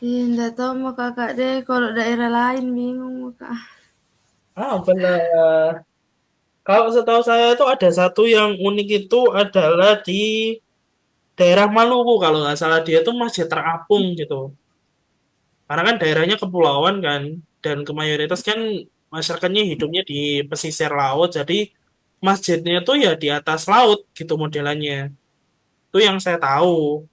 Ih, nggak tahu mau kakak deh. Kalau daerah lain bingung mau kak. Ah, benar. Kalau setahu saya itu ada satu yang unik itu adalah di daerah Maluku kalau nggak salah dia tuh masih terapung gitu. Karena kan daerahnya kepulauan kan dan kemayoritas kan masyarakatnya hidupnya di pesisir laut jadi masjidnya tuh ya di atas laut gitu modelannya. Itu yang saya tahu.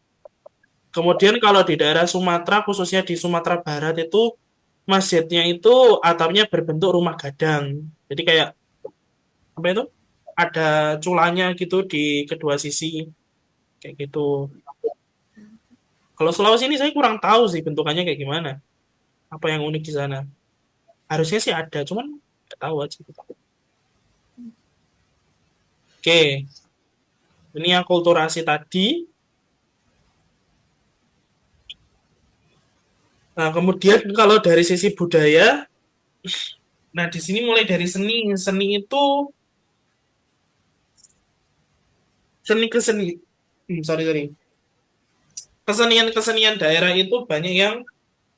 Kemudian kalau di daerah Sumatera khususnya di Sumatera Barat itu masjidnya itu atapnya berbentuk rumah gadang. Jadi kayak apa itu? Ada culanya gitu di kedua sisi kayak gitu. Kalau Sulawesi ini saya kurang tahu sih bentukannya kayak gimana. Apa yang unik di sana? Harusnya sih ada, cuman nggak tahu aja. Oke, ini yang kulturasi tadi. Nah, kemudian kalau dari sisi budaya, nah di sini mulai dari seni. Seni itu seni keseni. Sorry sorry. Kesenian-kesenian daerah itu banyak yang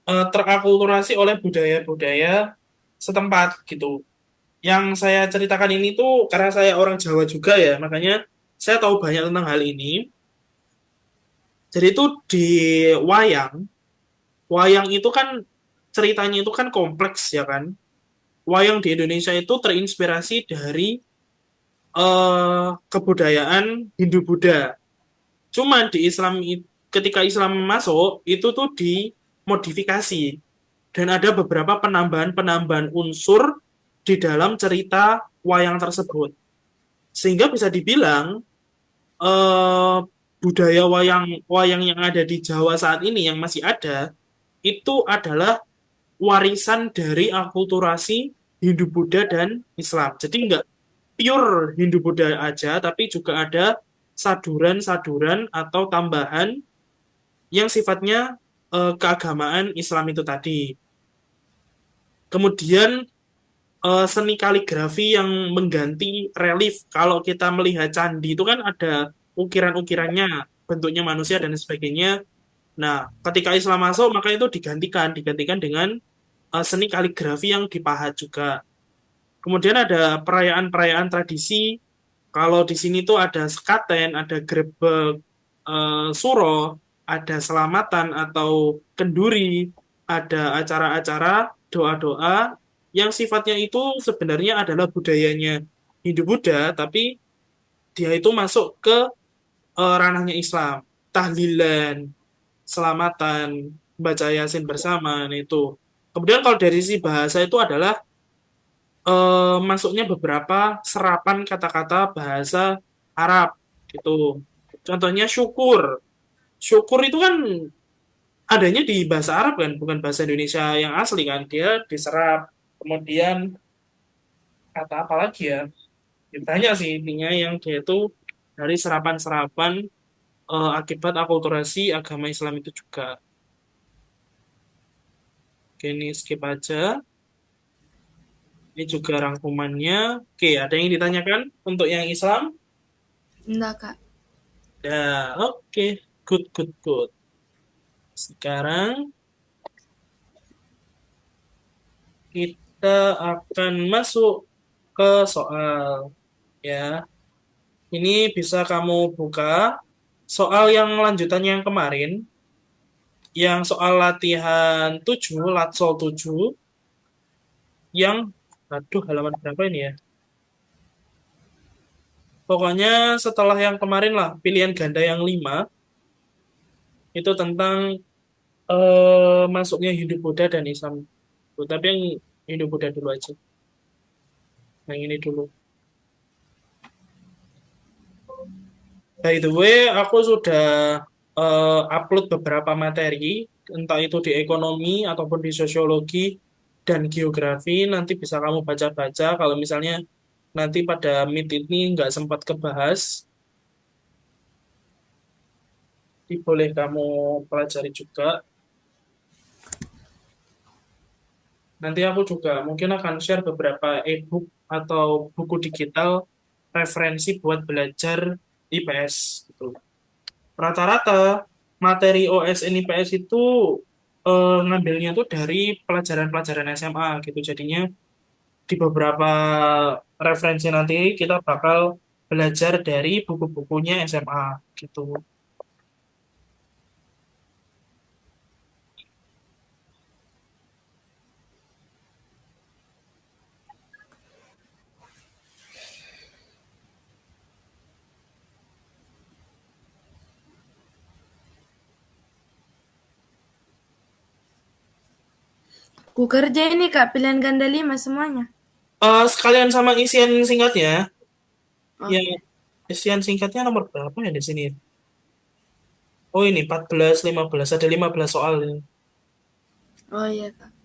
terakulturasi oleh budaya-budaya setempat gitu. Yang saya ceritakan ini tuh karena saya orang Jawa juga ya, makanya saya tahu banyak tentang hal ini. Jadi itu di wayang, wayang itu kan ceritanya itu kan kompleks ya kan. Wayang di Indonesia itu terinspirasi dari kebudayaan Hindu-Buddha. Cuman di Islam ketika Islam masuk itu tuh dimodifikasi dan ada beberapa penambahan-penambahan unsur di dalam cerita wayang tersebut. Sehingga bisa dibilang eh, budaya wayang wayang yang ada di Jawa saat ini yang masih ada itu adalah warisan dari akulturasi Hindu Buddha dan Islam. Jadi nggak pure Hindu Buddha aja, tapi juga ada saduran-saduran atau tambahan yang sifatnya keagamaan Islam itu tadi. Kemudian seni kaligrafi yang mengganti relief. Kalau kita melihat candi itu kan ada ukiran-ukirannya, bentuknya manusia dan sebagainya. Nah, ketika Islam masuk, maka itu digantikan dengan seni kaligrafi yang dipahat juga. Kemudian ada perayaan-perayaan tradisi. Kalau di sini tuh ada sekaten, ada grebek suro, ada selamatan atau kenduri, ada acara-acara doa-doa yang sifatnya itu sebenarnya adalah budayanya Hindu-Buddha, tapi dia itu masuk ke ranahnya Islam. Tahlilan, selamatan, baca Yasin bersama, nah itu. Kemudian kalau dari sisi bahasa itu adalah masuknya beberapa serapan kata-kata bahasa Arab gitu. Contohnya syukur. Syukur itu kan adanya di bahasa Arab kan, bukan bahasa Indonesia yang asli kan. Dia diserap. Kemudian kata apa lagi ya? Ya, banyak sih intinya yang dia itu dari serapan-serapan akibat akulturasi agama Islam itu juga. Oke, ini skip aja. Ini juga rangkumannya. Oke, ada yang ditanyakan untuk yang Islam? Enggak kak. Ya, oke. Good, good, good. Sekarang kita akan masuk ke soal ya. Ini bisa kamu buka soal yang lanjutannya yang kemarin, yang soal latihan 7 Latsol 7 yang aduh halaman berapa ini ya? Pokoknya setelah yang kemarin lah, pilihan ganda yang 5 itu tentang masuknya Hindu Buddha dan Islam. Tapi yang Hindu Buddha dulu aja. Yang ini dulu. By the way, aku sudah upload beberapa materi, entah itu di ekonomi ataupun di sosiologi. dan geografi nanti bisa kamu baca-baca. Kalau misalnya nanti pada Meet ini nggak sempat kebahas, boleh kamu pelajari juga. Nanti aku juga mungkin akan share beberapa e-book atau buku digital referensi buat belajar IPS gitu. Rata-rata materi OSN IPS itu ngambilnya tuh dari pelajaran-pelajaran SMA gitu. Jadinya di beberapa referensi nanti kita bakal belajar dari buku-bukunya SMA gitu. Ku kerja ini Kak, pilihan ganda 5 semuanya. Sekalian sama isian singkatnya, ya Oke. isian singkatnya nomor berapa ya di sini? Oh ini 14, 15, ada 15 soal ini. Oh iya Kak.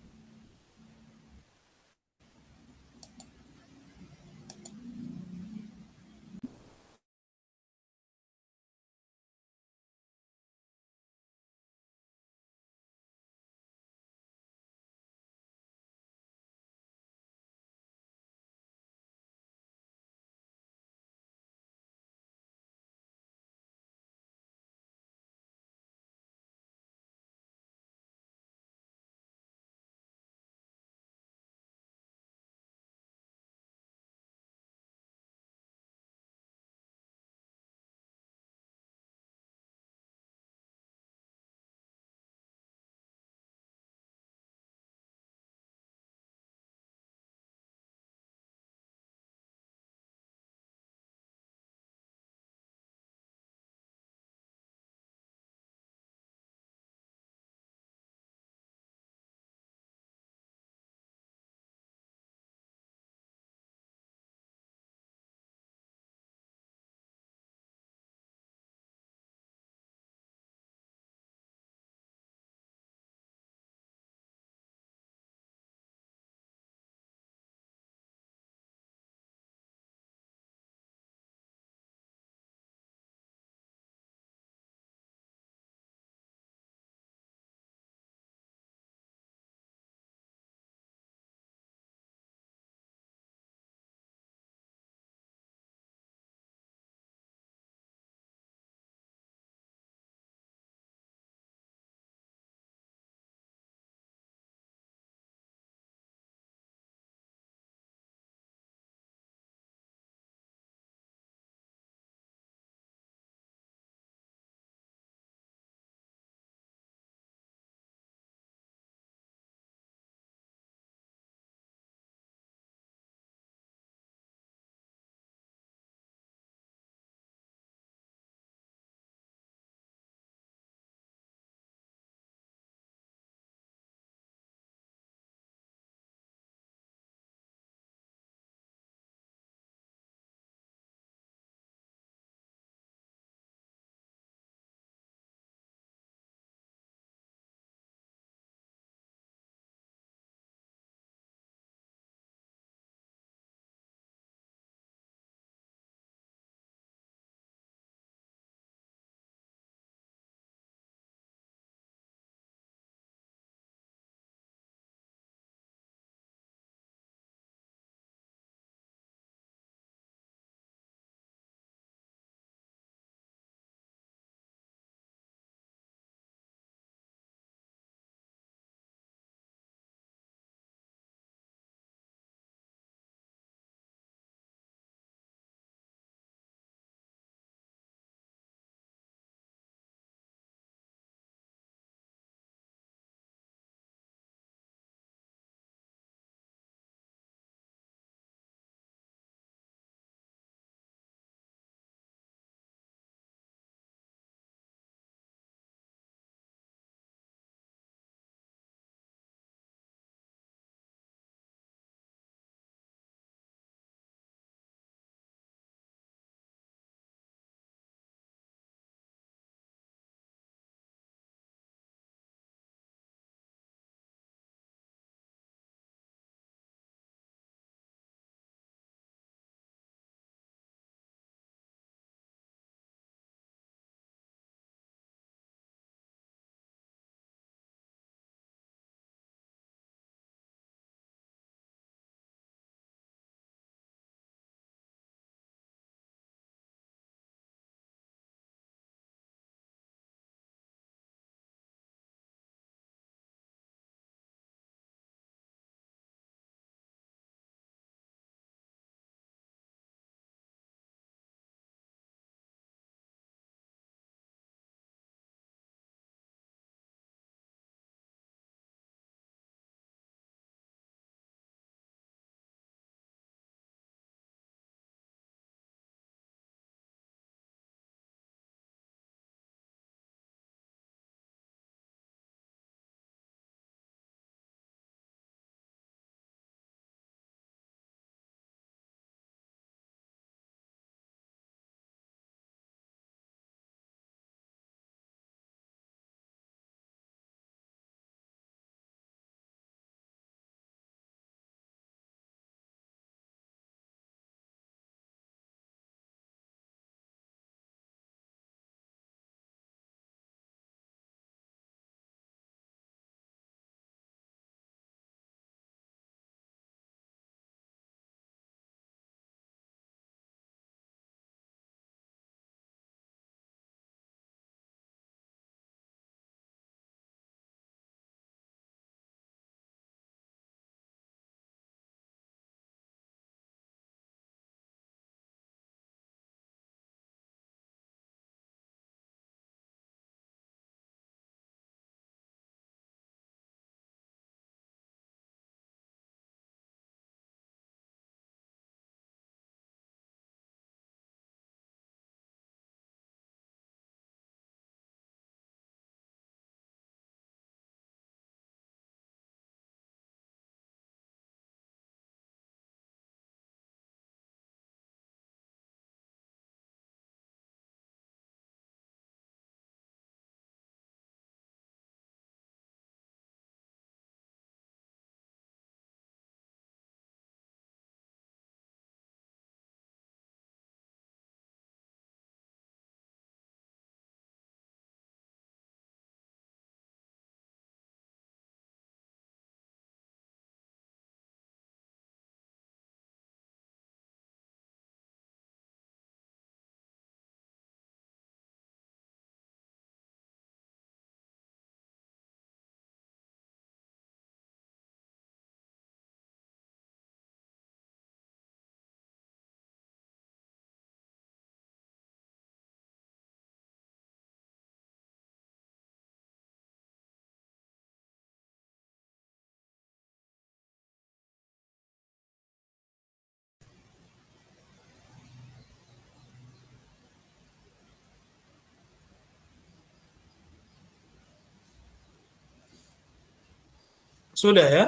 Sudah ya?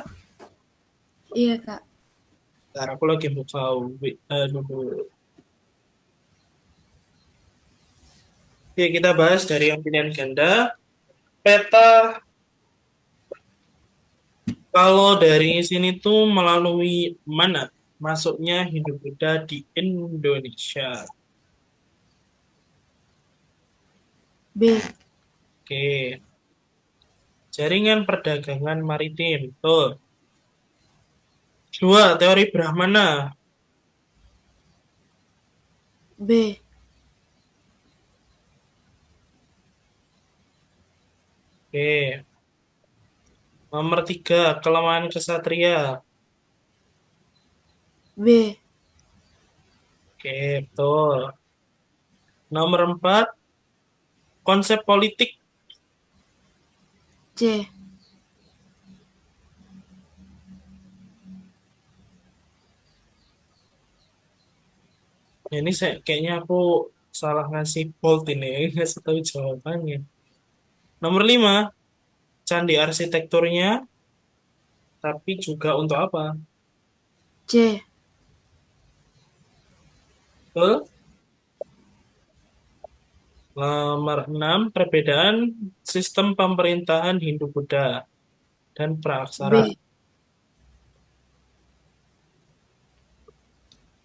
Iya, Kak. Ntar aku lagi buka dulu. Oke, kita bahas dari yang pilihan ganda. Peta, kalau dari sini tuh melalui mana masuknya Hindu-Buddha di Indonesia? B. Oke, jaringan perdagangan maritim. Tuh. Dua, teori Brahmana. B. Oke. Nomor tiga, kelemahan kesatria. B. Oke, betul. Nomor empat, konsep politik. C. Ya, ini kayaknya aku salah ngasih bold ini, ngasih tahu jawabannya. Nomor lima, candi arsitekturnya, tapi juga untuk apa? C. Betul. Nomor enam, perbedaan sistem pemerintahan Hindu-Buddha dan Praaksara. B.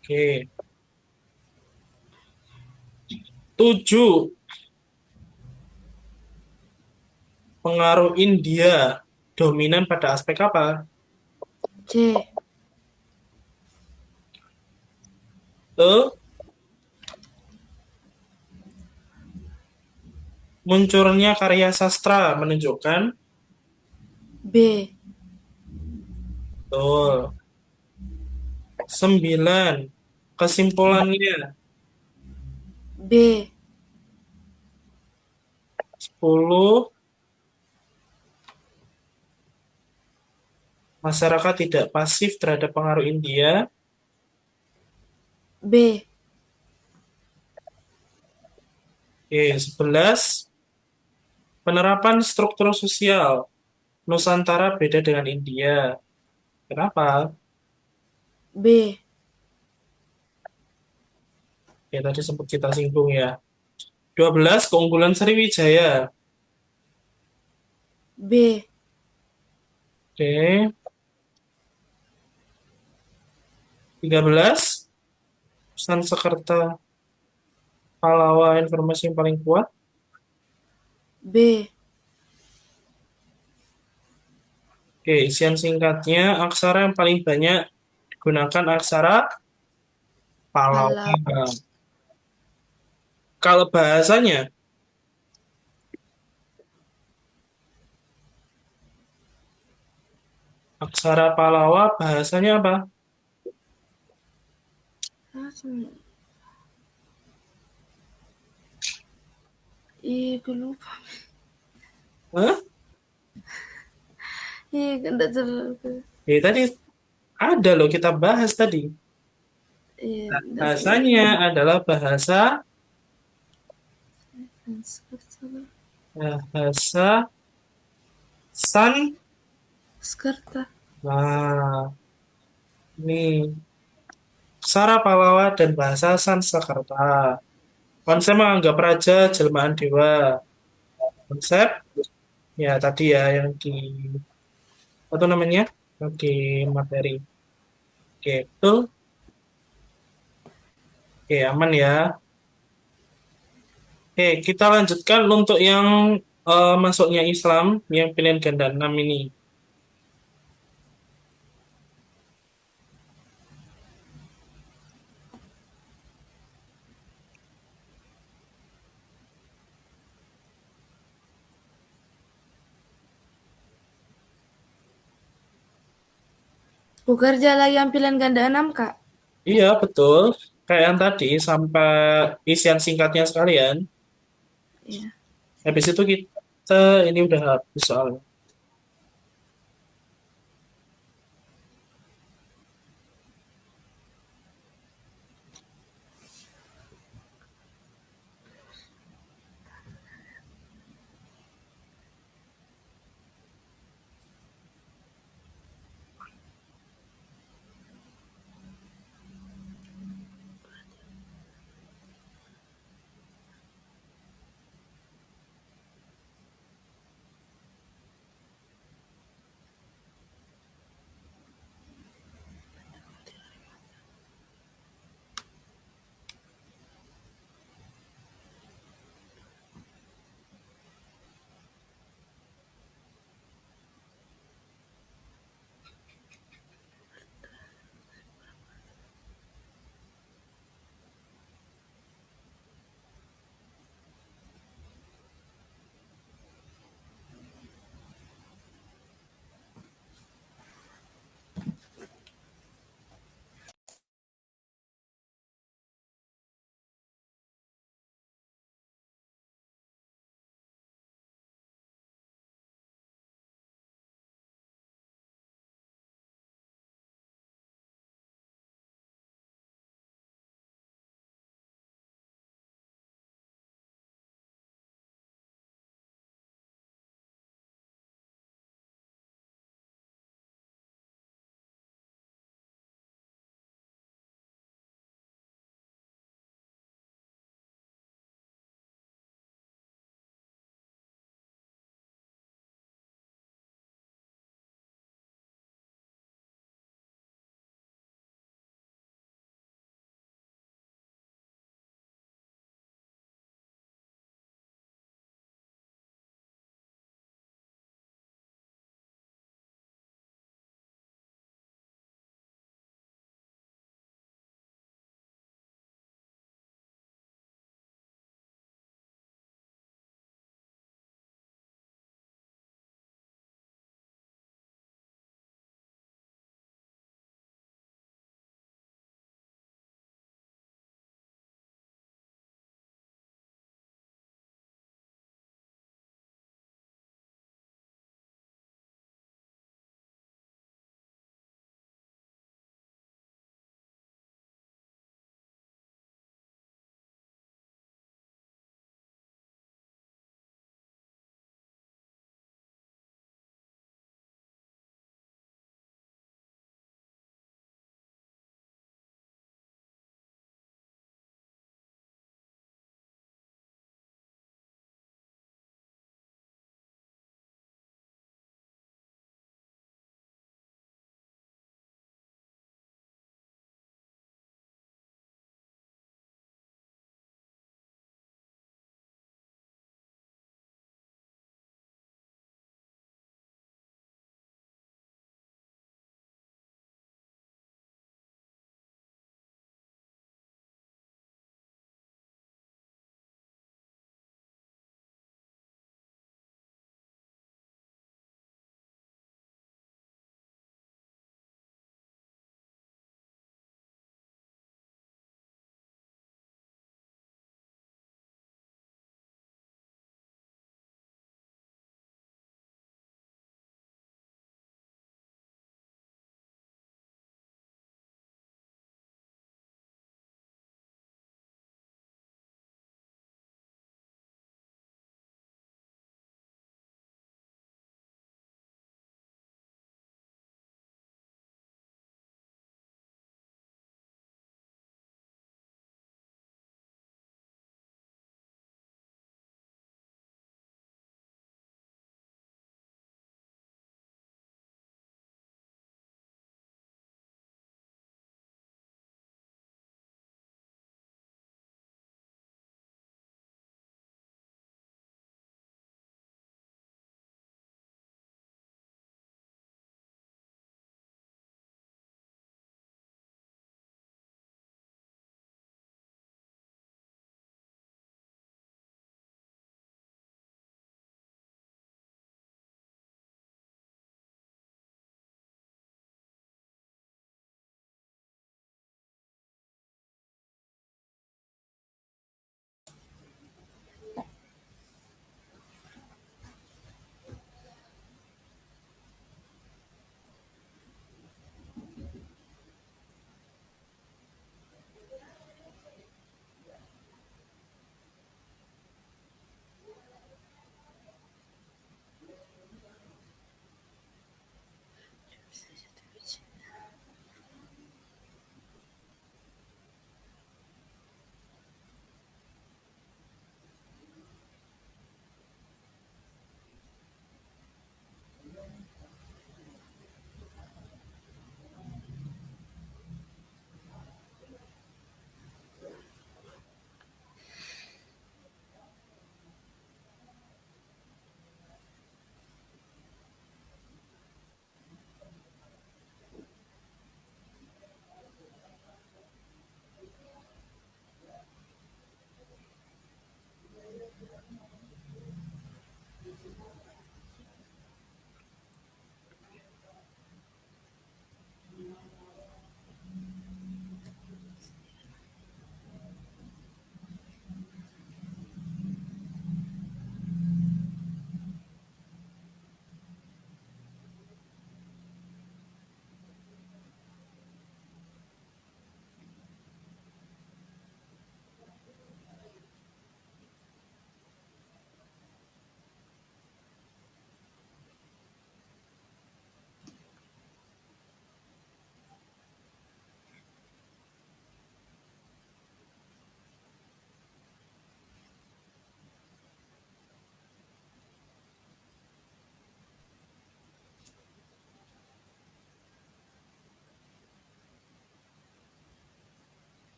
Oke. Tujuh, pengaruh India dominan pada aspek apa? C. Betul. Munculnya karya sastra menunjukkan. B. Betul. Sembilan, kesimpulannya. B. 10, masyarakat tidak pasif terhadap pengaruh India. B. Oke, 11, penerapan struktur sosial Nusantara beda dengan India. Kenapa? B. Ya, tadi sempat kita singgung ya. 12, keunggulan Sriwijaya. B. Oke, 13, Sansekerta Pallawa informasi yang paling kuat. B. Oke, isian singkatnya, aksara yang paling banyak digunakan aksara Pallawa. Palau. Kalau bahasanya, aksara Pallawa bahasanya apa? Iya, gue lupa. Hah? Iya, enggak terlalu. Tadi ada loh kita bahas tadi. Iya, Nah, enggak terlalu. bahasanya adalah bahasa San. Skarta. Nah, ini aksara Pallawa dan bahasa Sanskerta. Konsep menganggap raja jelmaan dewa. Konsep ya tadi ya yang di apa tuh namanya? Oke, materi. Oke, betul. Oke, aman ya. Oke, kita lanjutkan untuk yang masuknya Islam yang pilihan ganda 6 ini. Ku kerja lagi yang pilihan ganda 6, Kak. Iya, betul. Kayak yang tadi sampai isian singkatnya sekalian. Iya. Habis itu kita ini udah habis soalnya.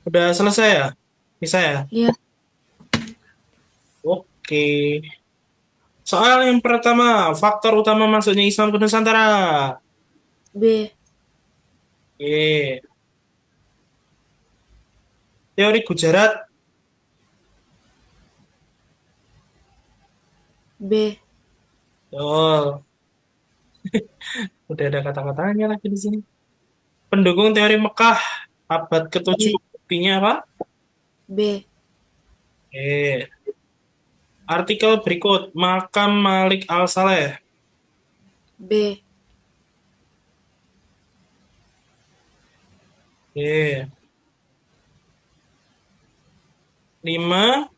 Udah selesai ya? Bisa ya? Iya. Oke. Soal yang pertama, faktor utama masuknya Islam ke Nusantara. B. Oke. Teori Gujarat. B. Oh, udah ada kata-katanya lagi di sini. Pendukung teori Mekah abad ke-7. B. Buktinya apa? B. Oke. Artikel berikut, Makam Malik Al-Saleh. B. Oke. 5.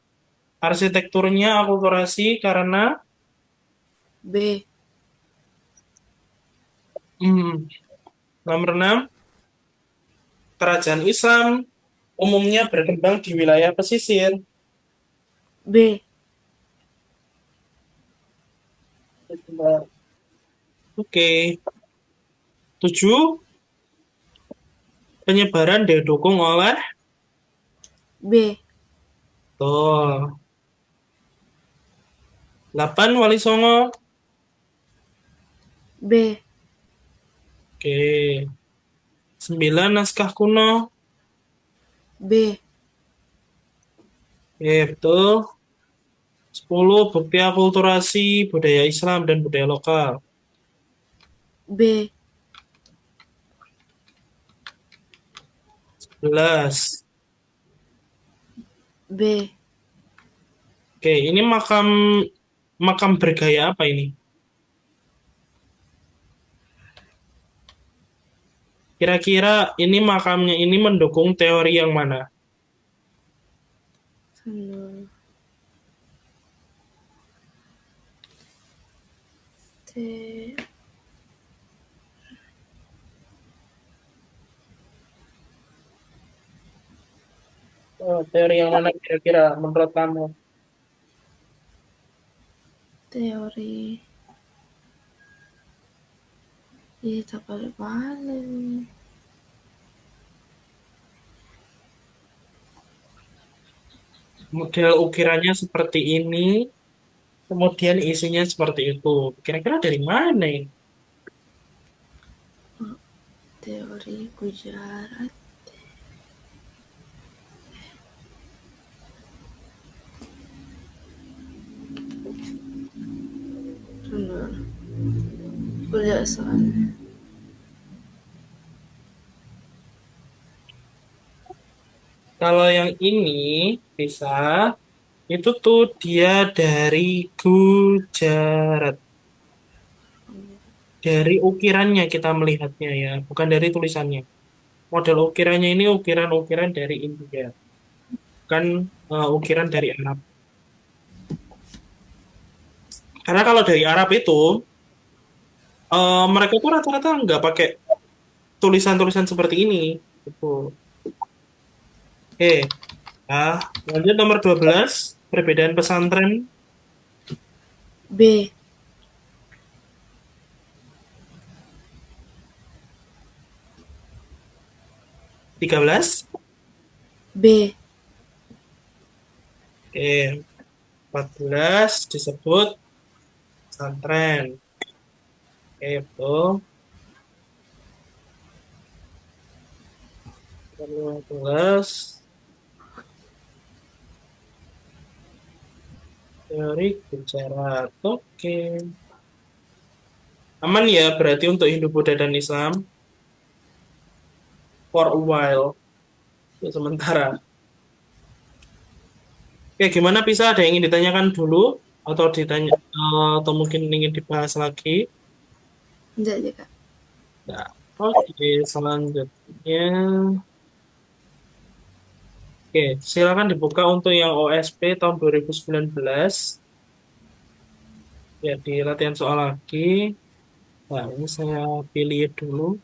Arsitekturnya akulturasi karena B. hmm, nomor 6. Kerajaan Islam umumnya berkembang di wilayah pesisir. B. Oke. 7. Penyebaran didukung oleh B. tuh. 8. Wali Songo. B. Oke. 9. Naskah kuno. B. Oke, betul. 10. Bukti akulturasi budaya Islam dan budaya lokal. B. 11. B. Oke, ini makam makam bergaya apa ini? Kira-kira ini makamnya ini mendukung teori yang mana? Satu. T. Teori yang mana kira-kira menurut kamu? Teori. Iya, tak mana nih. Model ukirannya seperti ini, kemudian isinya seperti itu. Kira-kira dari mana ini? Teori Gujarat. Benar. Kuliah soalnya. Kalau yang ini bisa, itu tuh dia dari Gujarat. Dari ukirannya kita melihatnya ya, bukan dari tulisannya. Model ukirannya ini ukiran-ukiran dari India, bukan ukiran dari Arab. Karena kalau dari Arab itu, mereka tuh rata-rata nggak pakai tulisan-tulisan seperti ini. Gitu. Oke, nah, lanjut nomor 12, perbedaan pesantren. B. 13. B. Oke, 14 disebut pesantren. Oke, betul. 15 teori bicara. Oke. Aman ya berarti untuk Hindu, Buddha, dan Islam for a while. Ya, sementara. Oke, gimana bisa ada yang ingin ditanyakan dulu atau ditanya atau mungkin ingin dibahas lagi? Enggak aja, Kak. Nah, oke, selanjutnya. Oke, silakan dibuka untuk yang OSP tahun 2019. Ya, di latihan soal lagi. Nah, ini saya pilih dulu.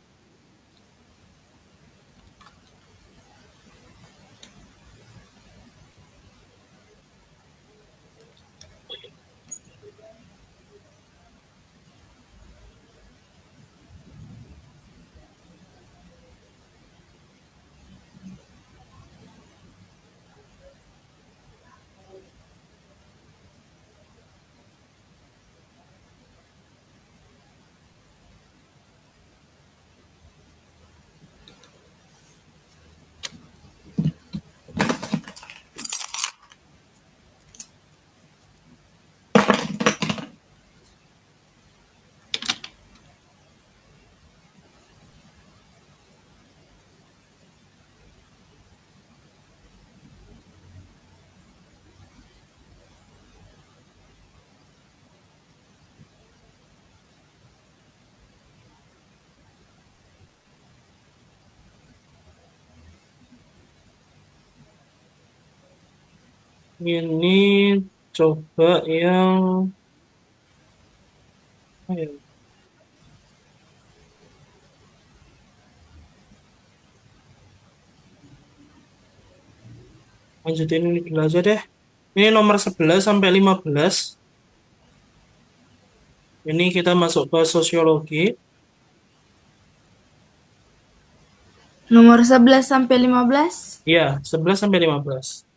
Ini coba yang apa ya? Lanjutin ini dulu aja deh. Ini nomor 11 sampai 15. Ini kita masuk ke sosiologi. Nomor 11 sampai 15. Ya, 11 sampai 15.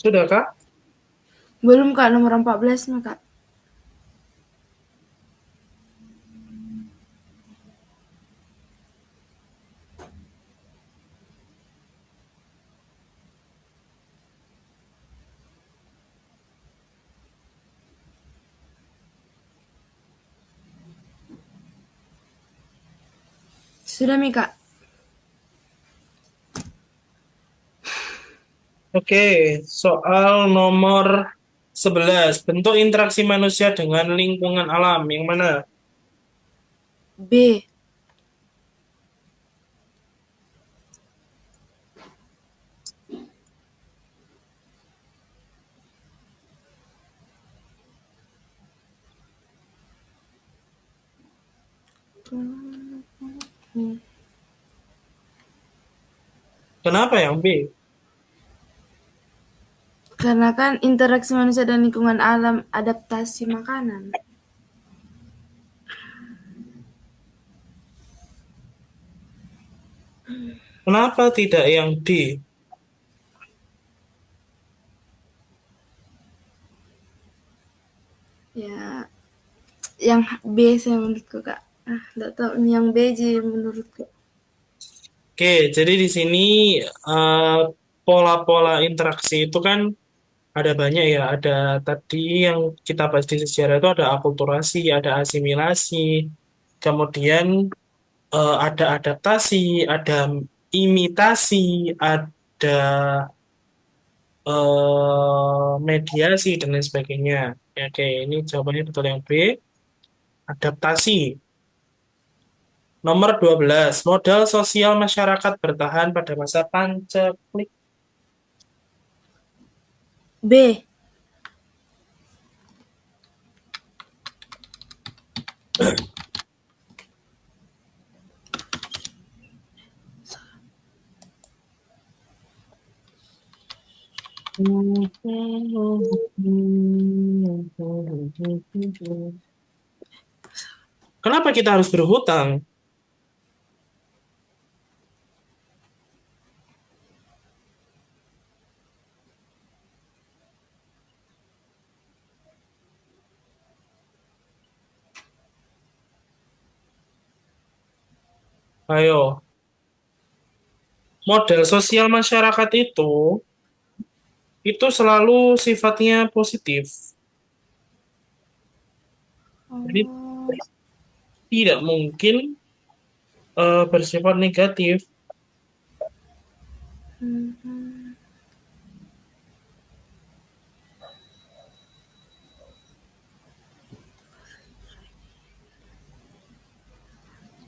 Sudah, Kak? Belum Kak, nomor 14 mah Kak. Sudah Mi Kak. Oke, soal nomor 11. Bentuk interaksi manusia dengan lingkungan alam. Yang mana? B. Kenapa yang B? Karena kan interaksi manusia dan lingkungan alam adaptasi makanan. Kenapa tidak yang D? Ya, yang B saya menurutku Kak. Enggak tahu yang B aja menurutku. Oke, jadi di sini eh, pola-pola interaksi itu kan ada banyak ya. Ada tadi yang kita bahas di sejarah itu ada akulturasi, ada asimilasi, kemudian ada adaptasi, ada imitasi, ada mediasi, dan lain sebagainya. Ya, oke, ini jawabannya betul yang B. Adaptasi. Nomor 12, modal sosial masyarakat bertahan pada masa pancaklik. B. Kenapa kita harus berhutang? Ayo, modal sosial masyarakat itu selalu sifatnya positif. Jadi Oh, tidak mungkin bersifat negatif. hmm,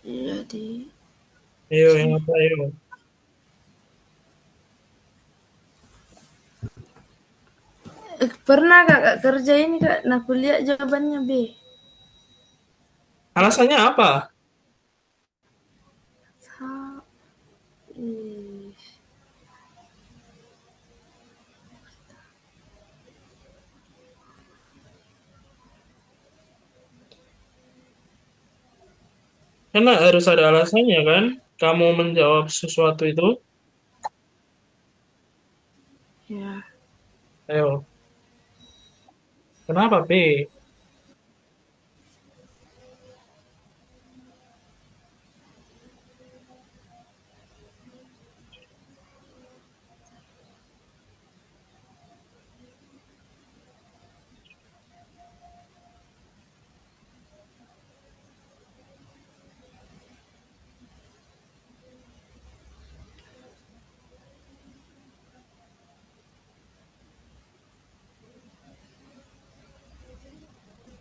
jadi Ayo, yang C. apa, ayo. Pernah kakak kerja ini kak, nah aku lihat jawabannya B. Alasannya apa? Sa- ih, Karena harus ada alasannya kan? Kamu menjawab sesuatu itu. Ya, Ayo, kenapa B?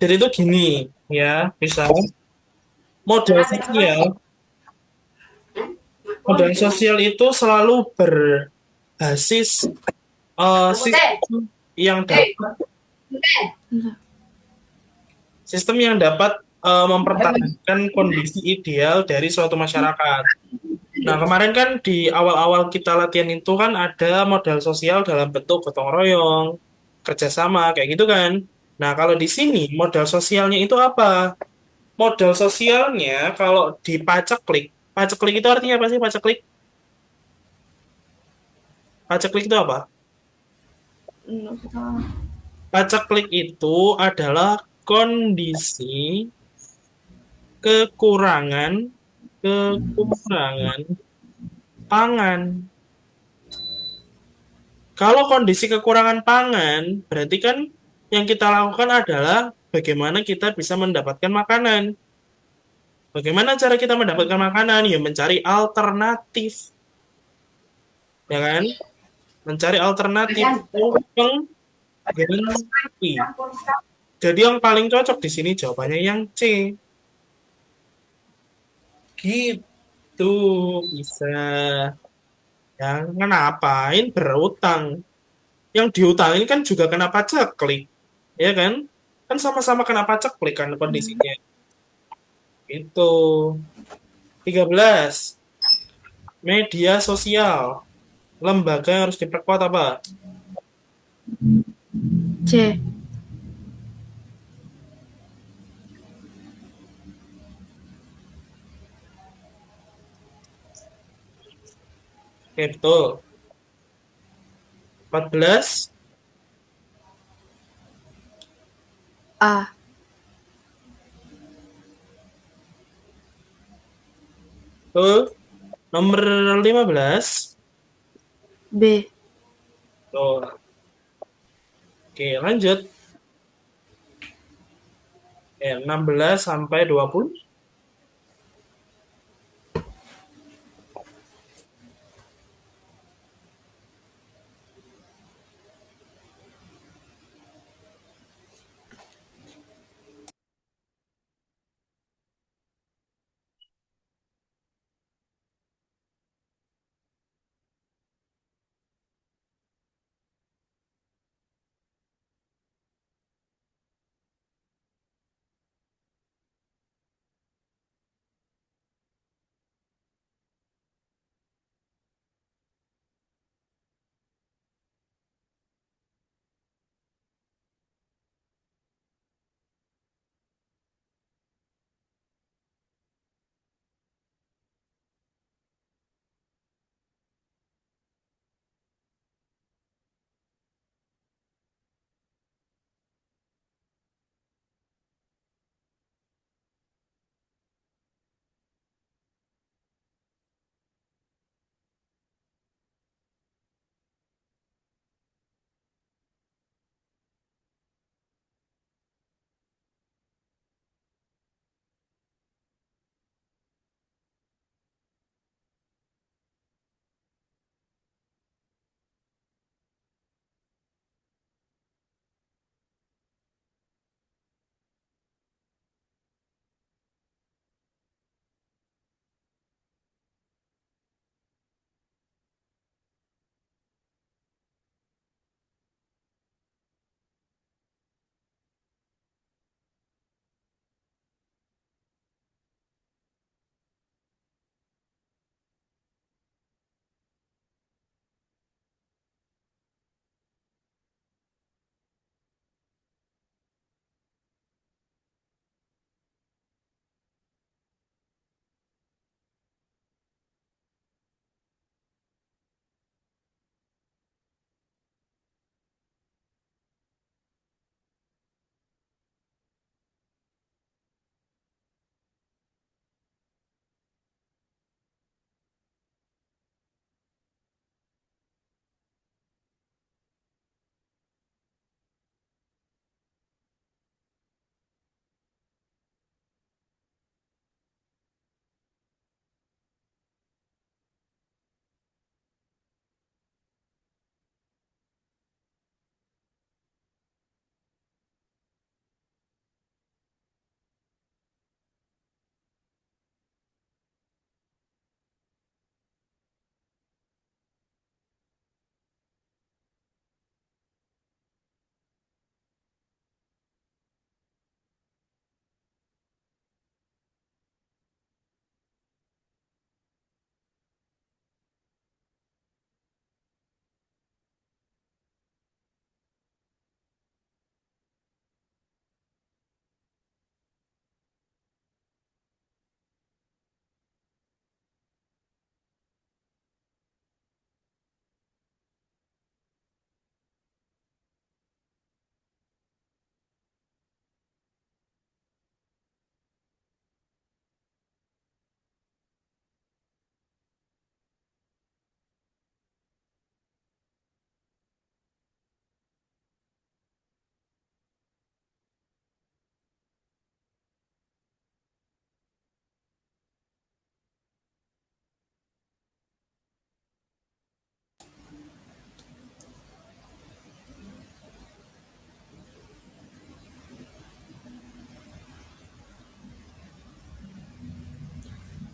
Jadi itu gini, ya, bisa. Modal sosial, modal sosial itu selalu berbasis sistem yang dapat enggak. mempertahankan kondisi ideal dari suatu masyarakat. Nah, kemarin kan di awal-awal kita latihan itu kan ada modal sosial dalam bentuk gotong royong, kerjasama, kayak gitu kan. Nah, kalau di sini modal sosialnya itu apa? Modal sosialnya kalau di paceklik itu artinya apa sih paceklik? Paceklik itu apa? Enggak tahu. Paceklik itu adalah kondisi kekurangan kekurangan pangan. Kalau kondisi kekurangan pangan, berarti kan yang kita lakukan adalah bagaimana kita bisa mendapatkan makanan. Bagaimana cara kita mendapatkan makanan? Ya mencari alternatif, ya kan? Mencari alternatif pengganti. Jadi yang paling cocok di sini jawabannya yang C. Gitu bisa. Yang ngapain berutang? Yang diutangin kan juga kena pajak klik, ya kan? Kan sama-sama kena pajak klik kan kondisinya. Itu 13. Media sosial. Lembaga yang harus diperkuat apa? C. Oke, betul. 14. A. Betul. Nomor 15. B. Tuh. Oke, lanjut. Oke, 16 sampai 20.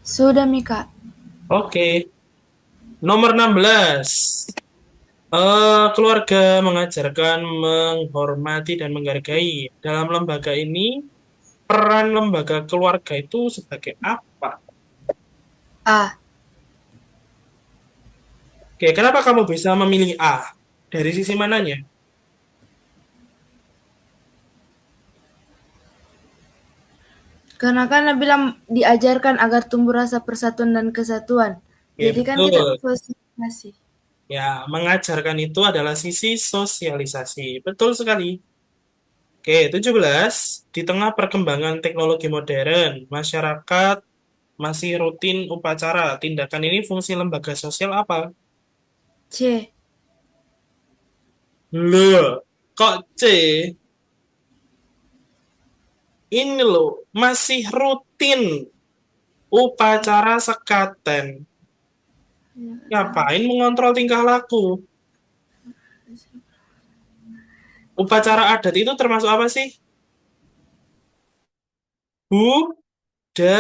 Sudah Mika. Oke. Nomor 16. Keluarga mengajarkan menghormati dan menghargai. Dalam lembaga ini, peran lembaga keluarga itu sebagai apa? A. Oke, kenapa kamu bisa memilih A? Dari sisi mananya? Karena kan bilang diajarkan agar tumbuh rasa persatuan dan kesatuan. Oke, Jadi kan kita betul. sosialisasi. Ya, mengajarkan itu adalah sisi sosialisasi. Betul sekali. Oke, 17. Di tengah perkembangan teknologi modern, masyarakat masih rutin upacara. Tindakan ini fungsi lembaga sosial apa? C. Loh, kok C? Ini loh, masih rutin upacara sekaten. Ngapain mengontrol tingkah laku? Upacara adat itu termasuk apa sih? Budaya.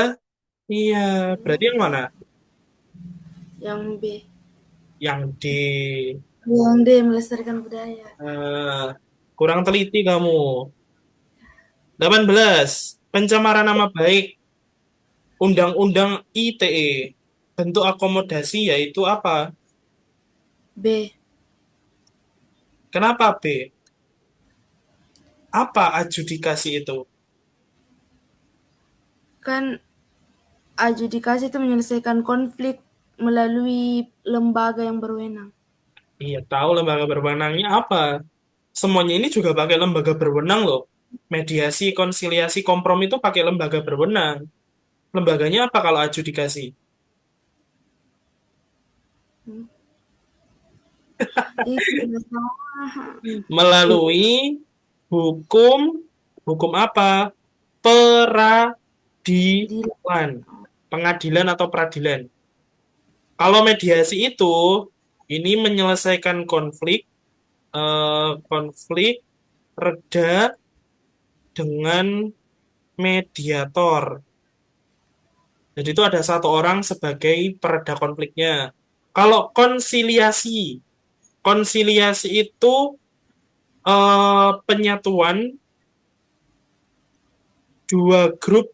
Berarti yang mana? Yang B. Yang D. Yang D melestarikan budaya. Eh, kurang teliti kamu. 18. Pencemaran nama baik. Undang-Undang ITE. Bentuk akomodasi yaitu apa? B. Kenapa B? Apa adjudikasi itu? Kan adjudikasi itu menyelesaikan konflik melalui lembaga yang berwenang. Iya, tahu lembaga berwenangnya apa? Semuanya ini juga pakai lembaga berwenang loh. Mediasi, konsiliasi, kompromi itu pakai lembaga berwenang. Lembaganya apa kalau adjudikasi? Itu tidak salah. Melalui hukum, hukum apa? Di Peradilan. Pengadilan atau peradilan. Kalau mediasi itu, ini menyelesaikan konflik, konflik reda dengan mediator. Jadi itu ada satu orang sebagai pereda konfliknya. Kalau konsiliasi, konsiliasi itu penyatuan dua grup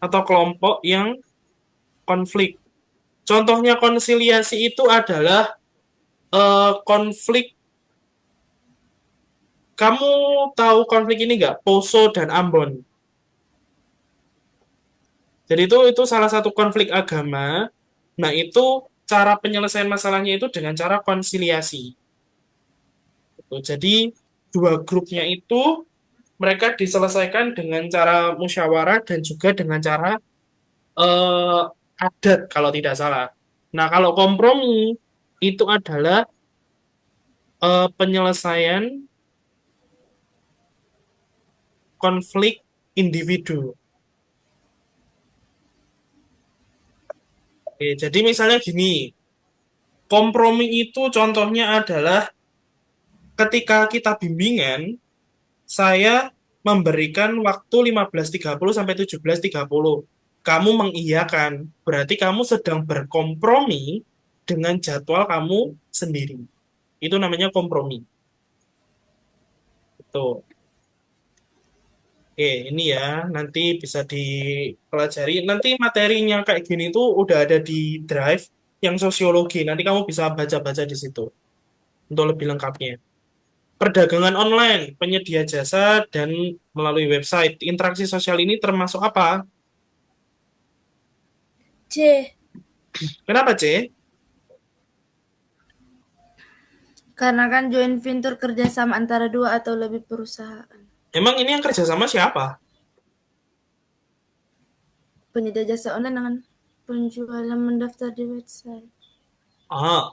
atau kelompok yang konflik. Contohnya konsiliasi itu adalah konflik. Kamu tahu konflik ini nggak? Poso dan Ambon. Jadi itu salah satu konflik agama. Nah, itu cara penyelesaian masalahnya itu dengan cara konsiliasi. Gitu. Jadi dua grupnya itu mereka diselesaikan dengan cara musyawarah dan juga dengan cara eh, adat kalau tidak salah. Nah, kalau kompromi itu adalah penyelesaian konflik individu. Oke, jadi misalnya gini, kompromi itu contohnya adalah ketika kita bimbingan, saya memberikan waktu 15.30 sampai 17.30. Kamu mengiyakan, berarti kamu sedang berkompromi dengan jadwal kamu sendiri. Itu namanya kompromi. Tuh. Oke, ini ya, nanti bisa dipelajari. Nanti materinya kayak gini tuh udah ada di Drive yang sosiologi. Nanti kamu bisa baca-baca di situ untuk lebih lengkapnya. Perdagangan online, penyedia jasa, dan melalui website. Interaksi sosial ini termasuk apa? C. Kenapa, C? Karena kan joint venture kerjasama antara dua atau lebih perusahaan. Emang ini yang kerjasama siapa? Penyedia jasa online dengan penjualan mendaftar di website. Ah,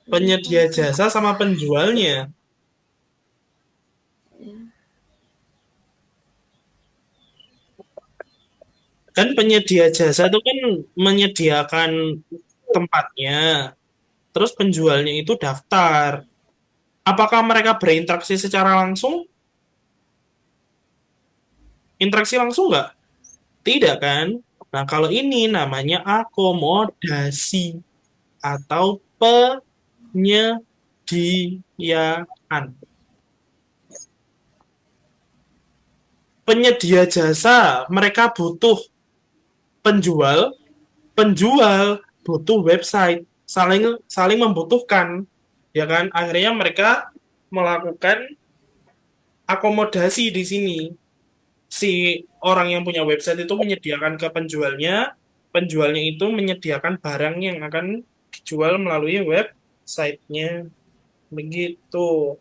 Lebih penyedia konkret. jasa sama penjualnya. Ya. Kan penyedia jasa itu kan menyediakan tempatnya. Terus penjualnya itu daftar. Apakah mereka berinteraksi secara langsung? Interaksi langsung nggak? Tidak kan? Nah, kalau ini namanya akomodasi atau penyediaan. Penyedia jasa, mereka butuh penjual, penjual butuh website, saling saling membutuhkan, ya kan? Akhirnya mereka melakukan akomodasi di sini. Si orang yang punya website itu menyediakan ke penjualnya, penjualnya itu menyediakan barang yang akan dijual melalui websitenya. Begitu.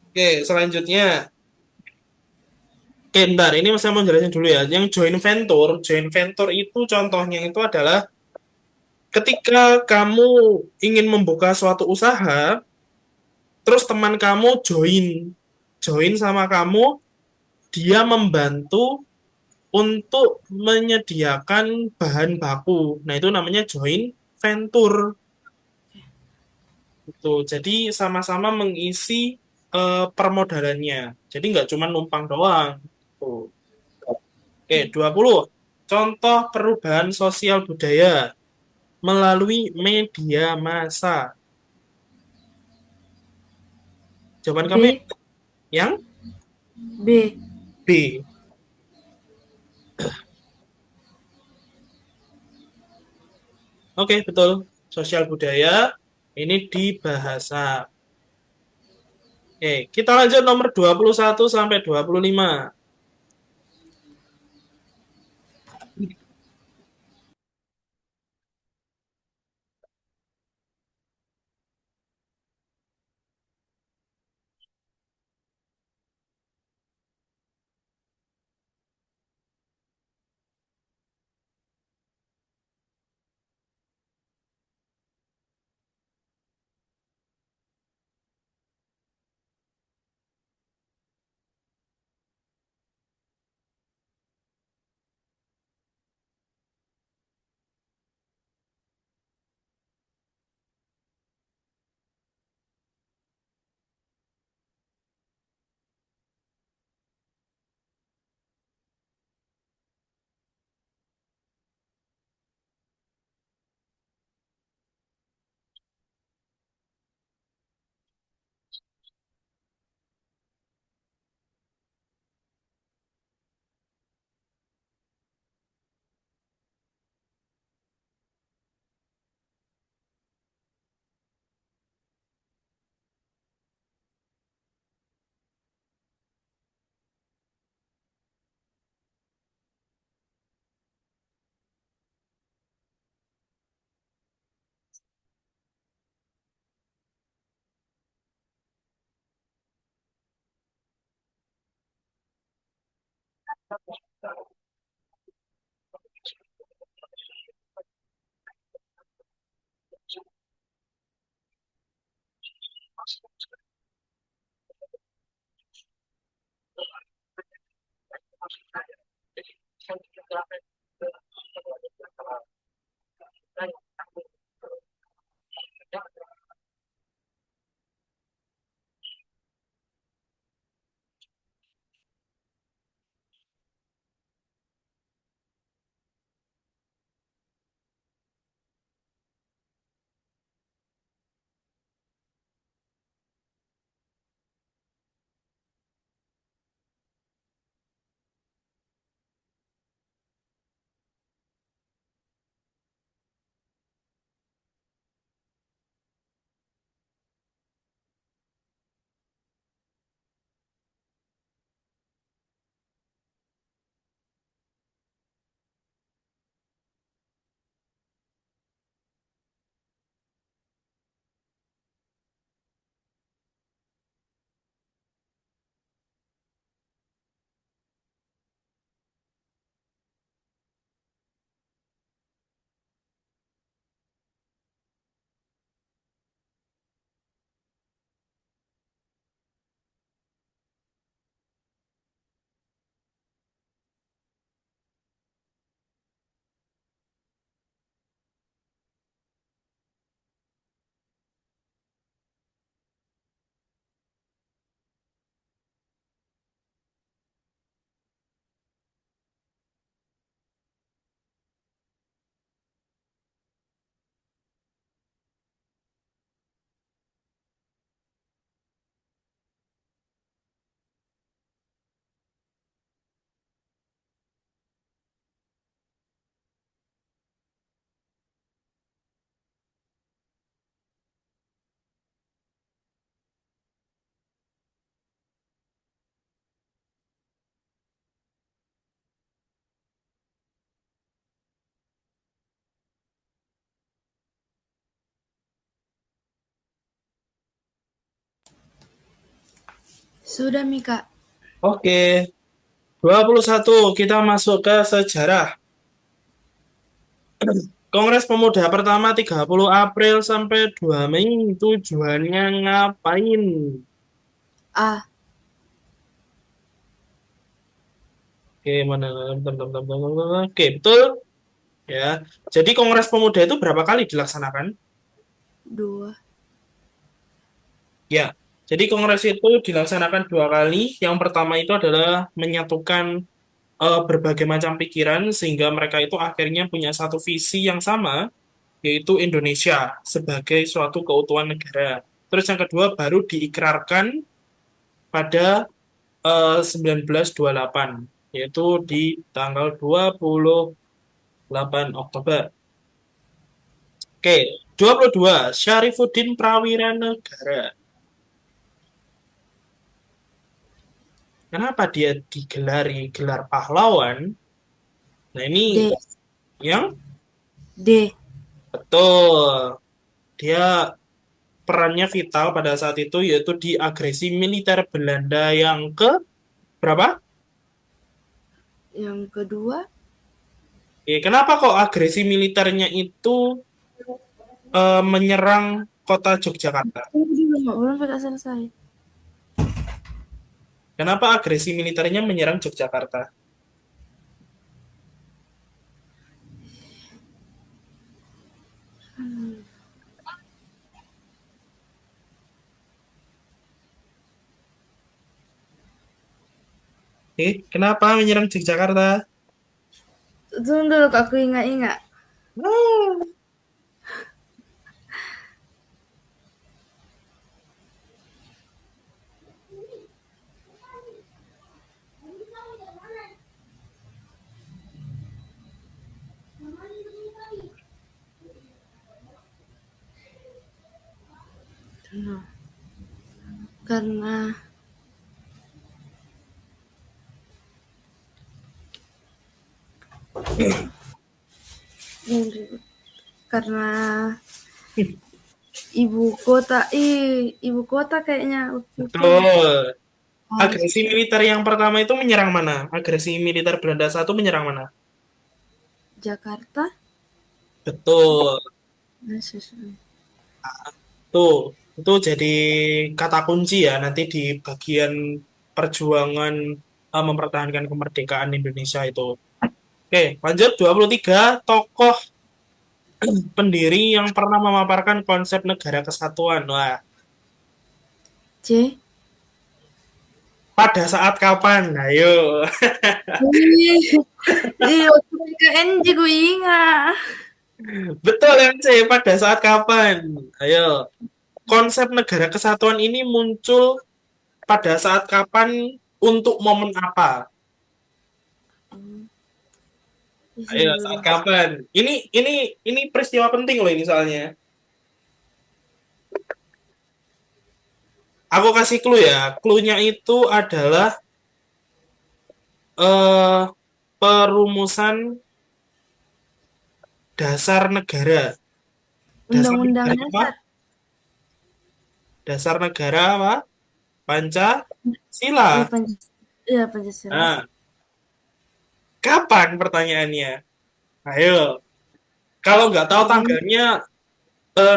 Oke, selanjutnya. Oke, bentar. Ini saya mau jelasin dulu ya. Yang joint venture itu contohnya itu adalah ketika kamu ingin membuka suatu usaha, terus teman kamu join sama kamu, dia membantu untuk menyediakan bahan baku. Nah, itu namanya joint venture. Itu. Jadi sama-sama mengisi permodalannya. Jadi nggak cuma numpang doang. Tuh. Oke, 20. Contoh perubahan sosial budaya melalui media massa. Jawaban kami B. yang B. B. Oke, betul. Sosial budaya ini di bahasa. Oke, kita lanjut nomor 21 sampai 25. Sudah, Mika. Oke, 21 kita masuk ke sejarah. Kongres Pemuda pertama 30 April sampai 2 Mei tujuannya ngapain? A. Oke, mana? Oke, betul ya. Jadi Kongres Pemuda itu berapa kali dilaksanakan? 2. Ya, jadi Kongres itu dilaksanakan 2 kali. Yang pertama itu adalah menyatukan berbagai macam pikiran sehingga mereka itu akhirnya punya satu visi yang sama, yaitu Indonesia sebagai suatu keutuhan negara. Terus yang kedua baru diikrarkan pada 1928, yaitu di tanggal 28 Oktober. Oke, 22 Syarifuddin Prawira Negara. Kenapa dia digelari gelar pahlawan? Nah, ini D. yang D. betul. Dia perannya vital pada saat itu yaitu di agresi militer Belanda yang ke berapa? Yang kedua. Kenapa kok agresi militernya itu menyerang kota Yogyakarta? Belum sampai selesai. Kenapa agresi militernya menyerang Yogyakarta? Kenapa menyerang Yogyakarta? Tunggu dulu, Kak, aku ingat-ingat. Ah, Nah, karena karena ibu kota kayaknya waktu itu betul. harus Agresi militer yang pertama itu menyerang mana? Agresi militer Belanda satu menyerang mana? Jakarta. Betul. Nah, susun. Tuh, itu jadi kata kunci ya nanti di bagian perjuangan mempertahankan kemerdekaan Indonesia itu. Oke, lanjut 23 tokoh pendiri yang pernah memaparkan konsep negara kesatuan. Wah, C. pada saat kapan? Ayo. Iya, waktu PKN juga ingat. Betul yang C, pada saat kapan? Ayo. Konsep negara kesatuan ini muncul pada saat kapan untuk momen apa? Ayo, saat kapan? Ini peristiwa penting loh ini soalnya. Aku kasih clue ya. Clue-nya itu adalah eh perumusan dasar negara. Dasar Undang-undang negara apa? dasar. Dasar negara apa? Pancasila. Iya, iya, Pancasila. Nah, kapan pertanyaannya? Ayo. Kalau nggak tahu Hmm. tanggalnya,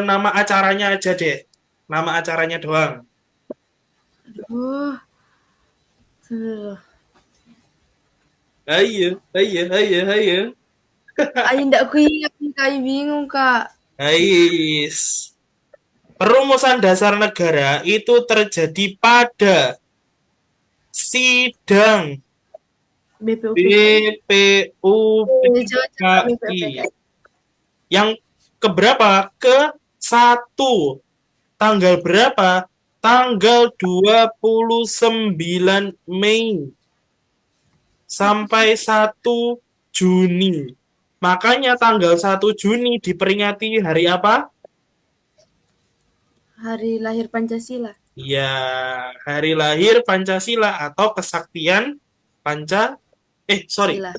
nama acaranya aja deh. Nama acaranya doang. Aduh, aduh. Ayo, ayo, ayo, ayo. Ayo ndak aku ingat, Kak. Bingung, Kak. Ais. Perumusan dasar negara itu terjadi pada sidang BPUPKI. Coba coba BPUPKI. BPUPKI yang keberapa? Ke satu. Tanggal berapa? Tanggal 29 Mei sampai 1 Juni. Makanya tanggal 1 Juni diperingati hari apa? Hari lahir Pancasila. Ya, hari lahir Pancasila atau kesaktian Panca sorry. Sila.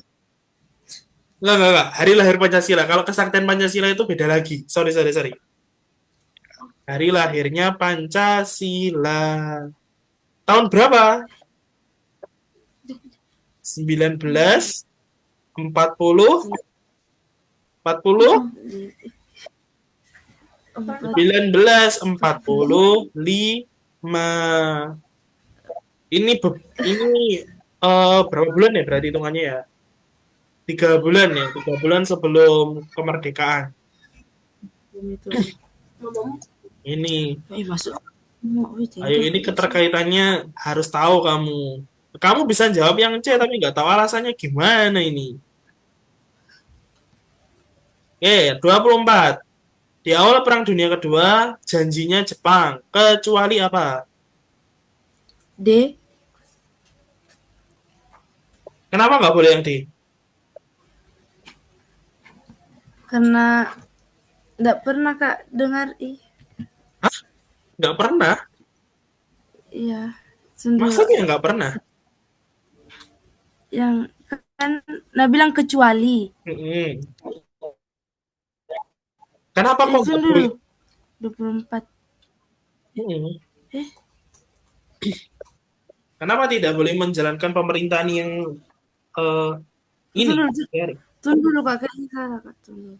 Enggak. Hari lahir Pancasila. Kalau kesaktian Pancasila itu beda lagi. Sorry, sorry, sorry. Hari lahirnya Pancasila. Tahun berapa? 1940, 40, empat 1945. Ini berapa bulan ya berarti hitungannya ya? 3 bulan ya, 3 bulan sebelum kemerdekaan. itu. Ini, Masuk. Mau ayo tidur ini kayak gitu. keterkaitannya harus tahu kamu. Kamu bisa jawab yang C tapi nggak tahu alasannya gimana ini. Oke, 24. Di awal Perang Dunia Kedua, janjinya Jepang, kecuali apa? D, Kenapa nggak boleh yang D? karena nggak pernah Kak dengar Hah? Nggak pernah? iya, sendiri Masa dia nggak pernah? yang kan nah bilang kecuali. Mm-mm. Kenapa kok Itu nggak dulu boleh? 24. Mm-mm. Eh, Kenapa tidak boleh menjalankan pemerintahan yang eh, ini? tunggu dulu, Ya. tunggu dulu Kak, kayaknya salah Kak. Tunggu,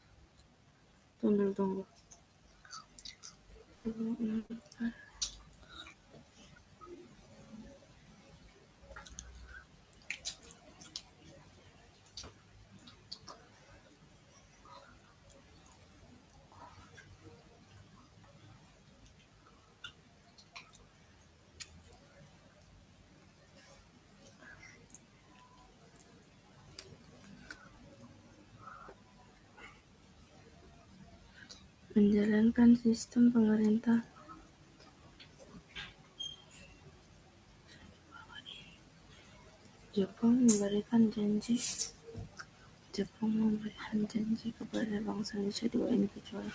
tunggu, tunggu. Menjalankan sistem pemerintah Jepang memberikan janji kepada bangsa Indonesia dua ini kecuali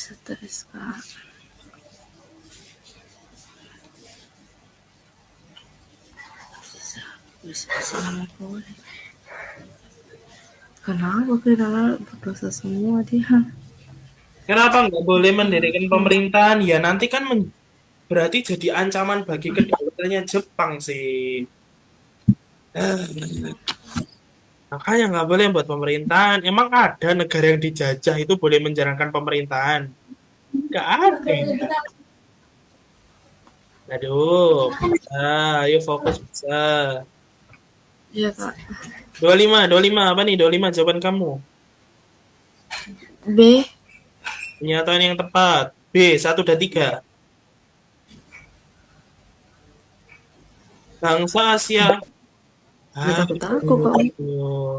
stres Kak. Bisa selama boleh. Kenapa kita berdosa semua dia? Kenapa nggak boleh mendirikan pemerintahan? Ya nanti kan berarti jadi ancaman bagi kedaulatannya Jepang sih. Makanya nggak boleh buat pemerintahan. Emang ada negara yang dijajah itu boleh menjalankan pemerintahan? Nggak ada. Aduh, bisa. Ayo fokus bisa. Iya Kak. 25, 25 apa nih? 25 jawaban kamu. B, Pernyataan yang tepat. B, 1 dan 3. Bangsa Asia. nggak Ah, takut aku Kak. oh.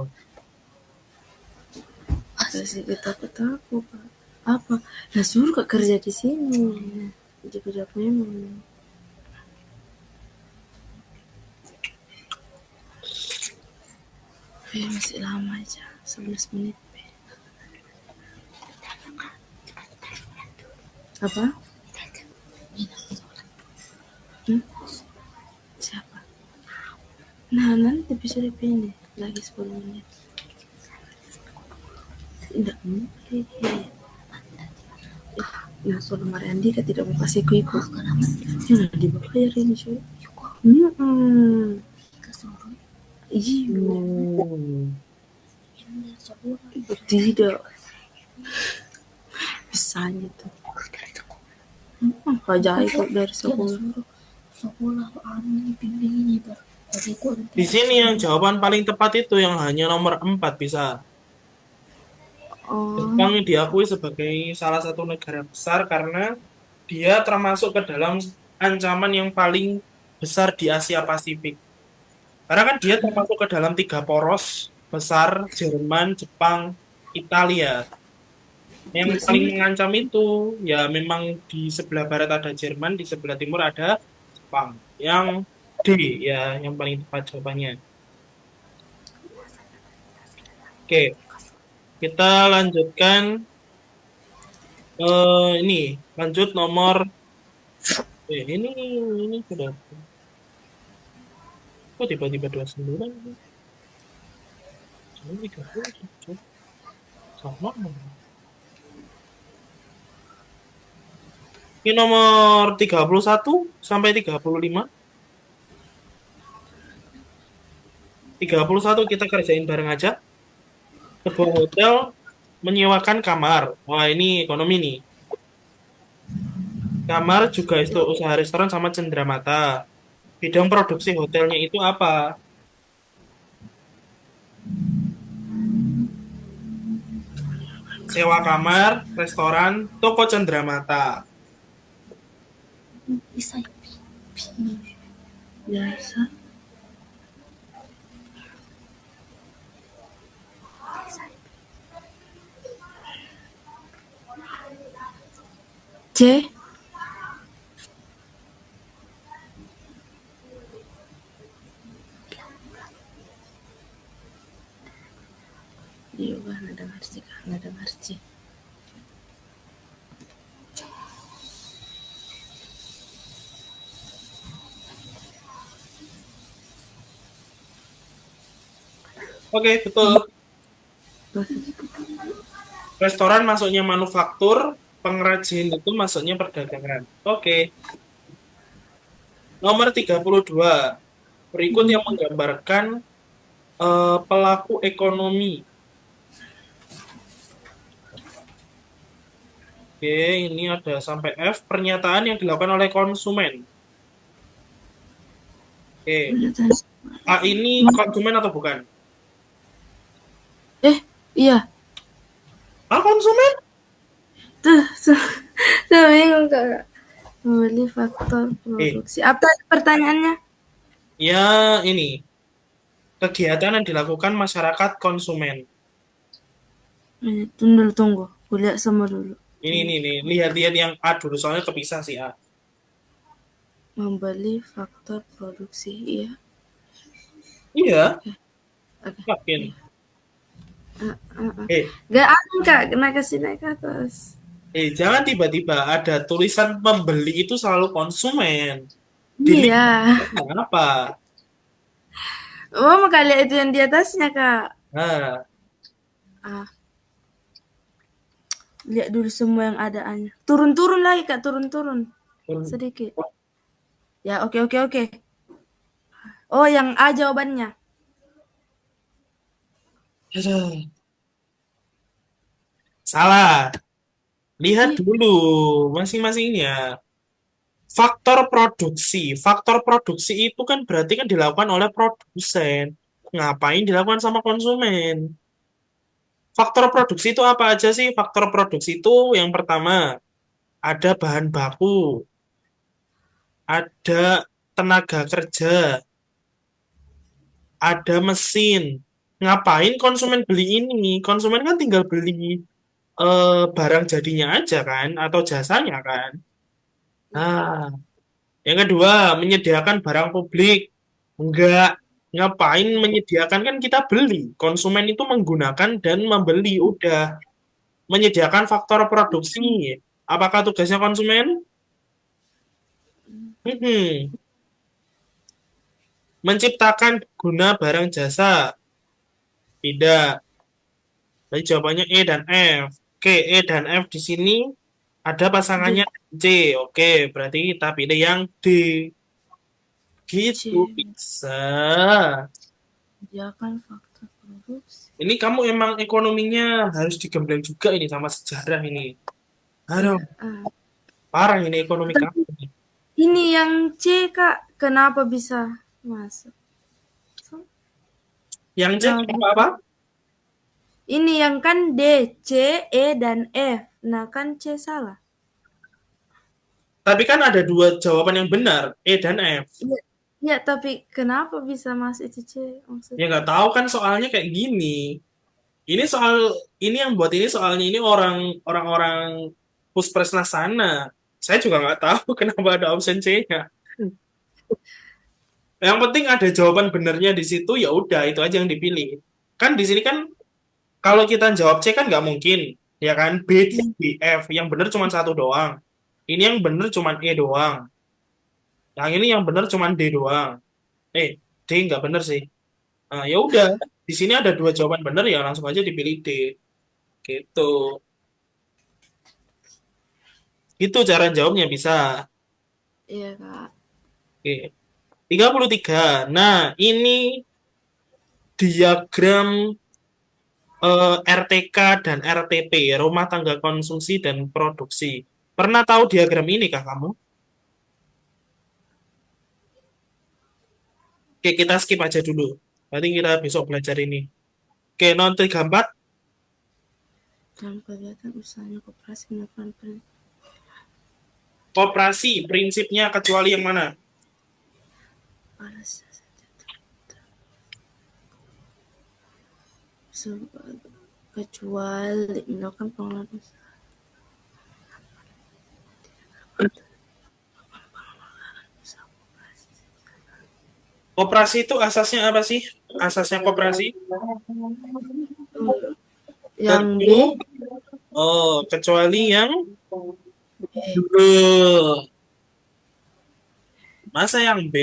Kasih kita takut aku Kak. Apa? Nah suruh Kak kerja di sini. Kerja memang. Masih lama aja. 11 menit. Apa? Hmm? Siapa? Nah nanti bisa dipilih lagi 10 menit. Tidak mungkin. Nah, kalau Mariandika tidak mau kasih ikut. Ya, dibayar ini cuy. Hmm. Iya. Hmm. Tidak. Bisanya tuh. Kajai kok dari sekolah. Sekolah anu bimbing ini bar. Di sini yang jawaban paling tepat itu yang hanya nomor 4 bisa. Jepang Oh, diakui sebagai salah satu negara besar karena dia termasuk ke dalam ancaman yang paling besar di Asia Pasifik. Karena kan dia termasuk ke dalam 3 poros besar, Jerman, Jepang, Italia. Yang di paling sini mengancam itu ya memang di sebelah barat ada Jerman, di sebelah timur ada Jepang. Yang D ya yang paling tepat jawabannya. Oke, kita lanjutkan ini lanjut nomor ini sudah kok tiba-tiba 29. Ini 37 sama. Ini nomor 31 sampai 35. 31 kita kerjain bareng aja. Sebuah hotel menyewakan kamar. Wah, ini ekonomi nih. Kamar juga itu usaha restoran sama cenderamata. Bidang produksi hotelnya itu apa? Sewa kamar, restoran, toko cenderamata. Bisa biasa. C. Diubah nada marci kah? Nada marci. Oke, betul. Restoran masuknya manufaktur, pengrajin itu masuknya perdagangan. Oke. Nomor 32. Berikut yang menggambarkan pelaku ekonomi. Oke, ini ada sampai F, pernyataan yang dilakukan oleh konsumen. Oke, A ini konsumen atau bukan? Iya. A konsumen? Tuh, saya bingung kak. Membeli faktor produksi. Apa pertanyaannya? Ya ini. Kegiatan yang dilakukan masyarakat konsumen. Tunggu. Kuliah semua dulu. Ini. Lihat-lihat yang A dulu, soalnya kepisah sih A. Membeli faktor produksi. Iya. Iya, Oke. yakin. Iya. Eh, Gak ada kak. Kena kasih naik ke atas. jangan tiba-tiba ada tulisan pembeli itu selalu konsumen. Delete. Iya. Kenapa? Oh, mau kalian itu yang di atasnya kak. Nah, Ah, lihat dulu semua yang adaannya. Turun-turun lagi kak. Turun-turun. Sedikit. Ya, oke. Oh, yang A jawabannya. salah. Lihat Ih, dulu masing-masingnya. Faktor produksi. Faktor produksi itu kan berarti kan dilakukan oleh produsen. Ngapain dilakukan sama konsumen? Faktor produksi itu apa aja sih? Faktor produksi itu yang pertama, ada bahan baku, ada tenaga kerja, ada mesin. Ngapain konsumen beli ini? Konsumen kan tinggal beli barang jadinya aja kan, atau jasanya kan. Nah, yang kedua, menyediakan barang publik. Enggak. Ngapain menyediakan kan kita beli. Konsumen itu menggunakan dan membeli. Udah. Menyediakan faktor produksi. Apakah tugasnya konsumen? Hmm. Menciptakan guna barang jasa. Tidak. Jadi jawabannya E dan F. Oke, E dan F di sini ada pasangannya D. C. Oke, berarti kita pilih yang D. Gitu C. bisa. Menyediakan faktor produksi. Ini kamu emang ekonominya harus digembleng juga ini sama sejarah ini. Aduh, Iya. parah ini ekonomi kamu. Tapi ini yang C kak. Kenapa bisa masuk? Yang C Nah, apa? ini yang kan D, C, E, dan F. Nah, kan C salah. Tapi kan ada dua jawaban yang benar, E dan F. Iya, ya, tapi kenapa bisa masuk itu C Ya maksudnya? nggak tahu kan soalnya kayak gini. Ini soal ini yang buat ini soalnya ini orang-orang Puspresnas sana. Saya juga nggak tahu kenapa ada option C-nya. Yang penting ada jawaban benernya di situ, ya udah itu aja yang dipilih. Kan di sini kan kalau kita jawab C kan nggak mungkin, ya kan? B, D, B, F. Yang bener cuma satu doang. Ini yang bener cuma E doang. Yang ini yang bener cuma D doang. D nggak bener sih. Nah, ya udah, di sini ada dua jawaban benar ya langsung aja dipilih D. Gitu. Itu cara jawabnya bisa. Iya, Kak. Oke. 33. Nah, ini diagram RTK dan RTP, rumah tangga konsumsi dan produksi. Pernah tahu diagram ini kah kamu? Oke, kita skip aja dulu. Nanti kita besok belajar ini. Oke, non 34. Dalam kegiatan usahanya koperasi melakukan Koperasi, prinsipnya kecuali yang mana? alas kecuali melakukan pengelolaan usaha koperasi. Koperasi itu asasnya apa sih? Asasnya koperasi? Yang B, Kecuali yang B. masa yang B?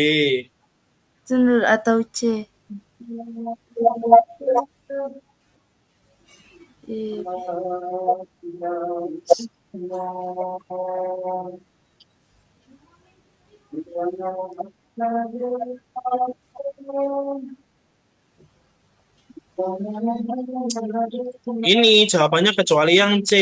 Betul atau C? E, Ini jawabannya kecuali yang C.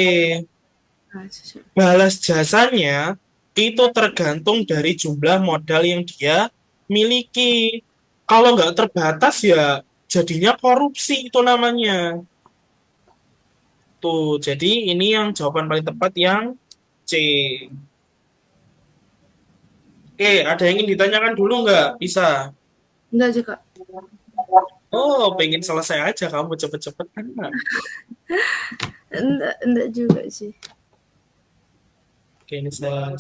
nah, Balas jasanya itu tergantung dari jumlah modal yang dia miliki. Kalau nggak terbatas ya jadinya korupsi itu namanya. Tuh, jadi ini yang jawaban paling tepat yang C. Oke, ada yang ingin ditanyakan dulu nggak? Bisa. enggak sih, Kak. Oh, pengen selesai aja kamu cepet-cepet kan? Enggak juga sih. Oke, ini saya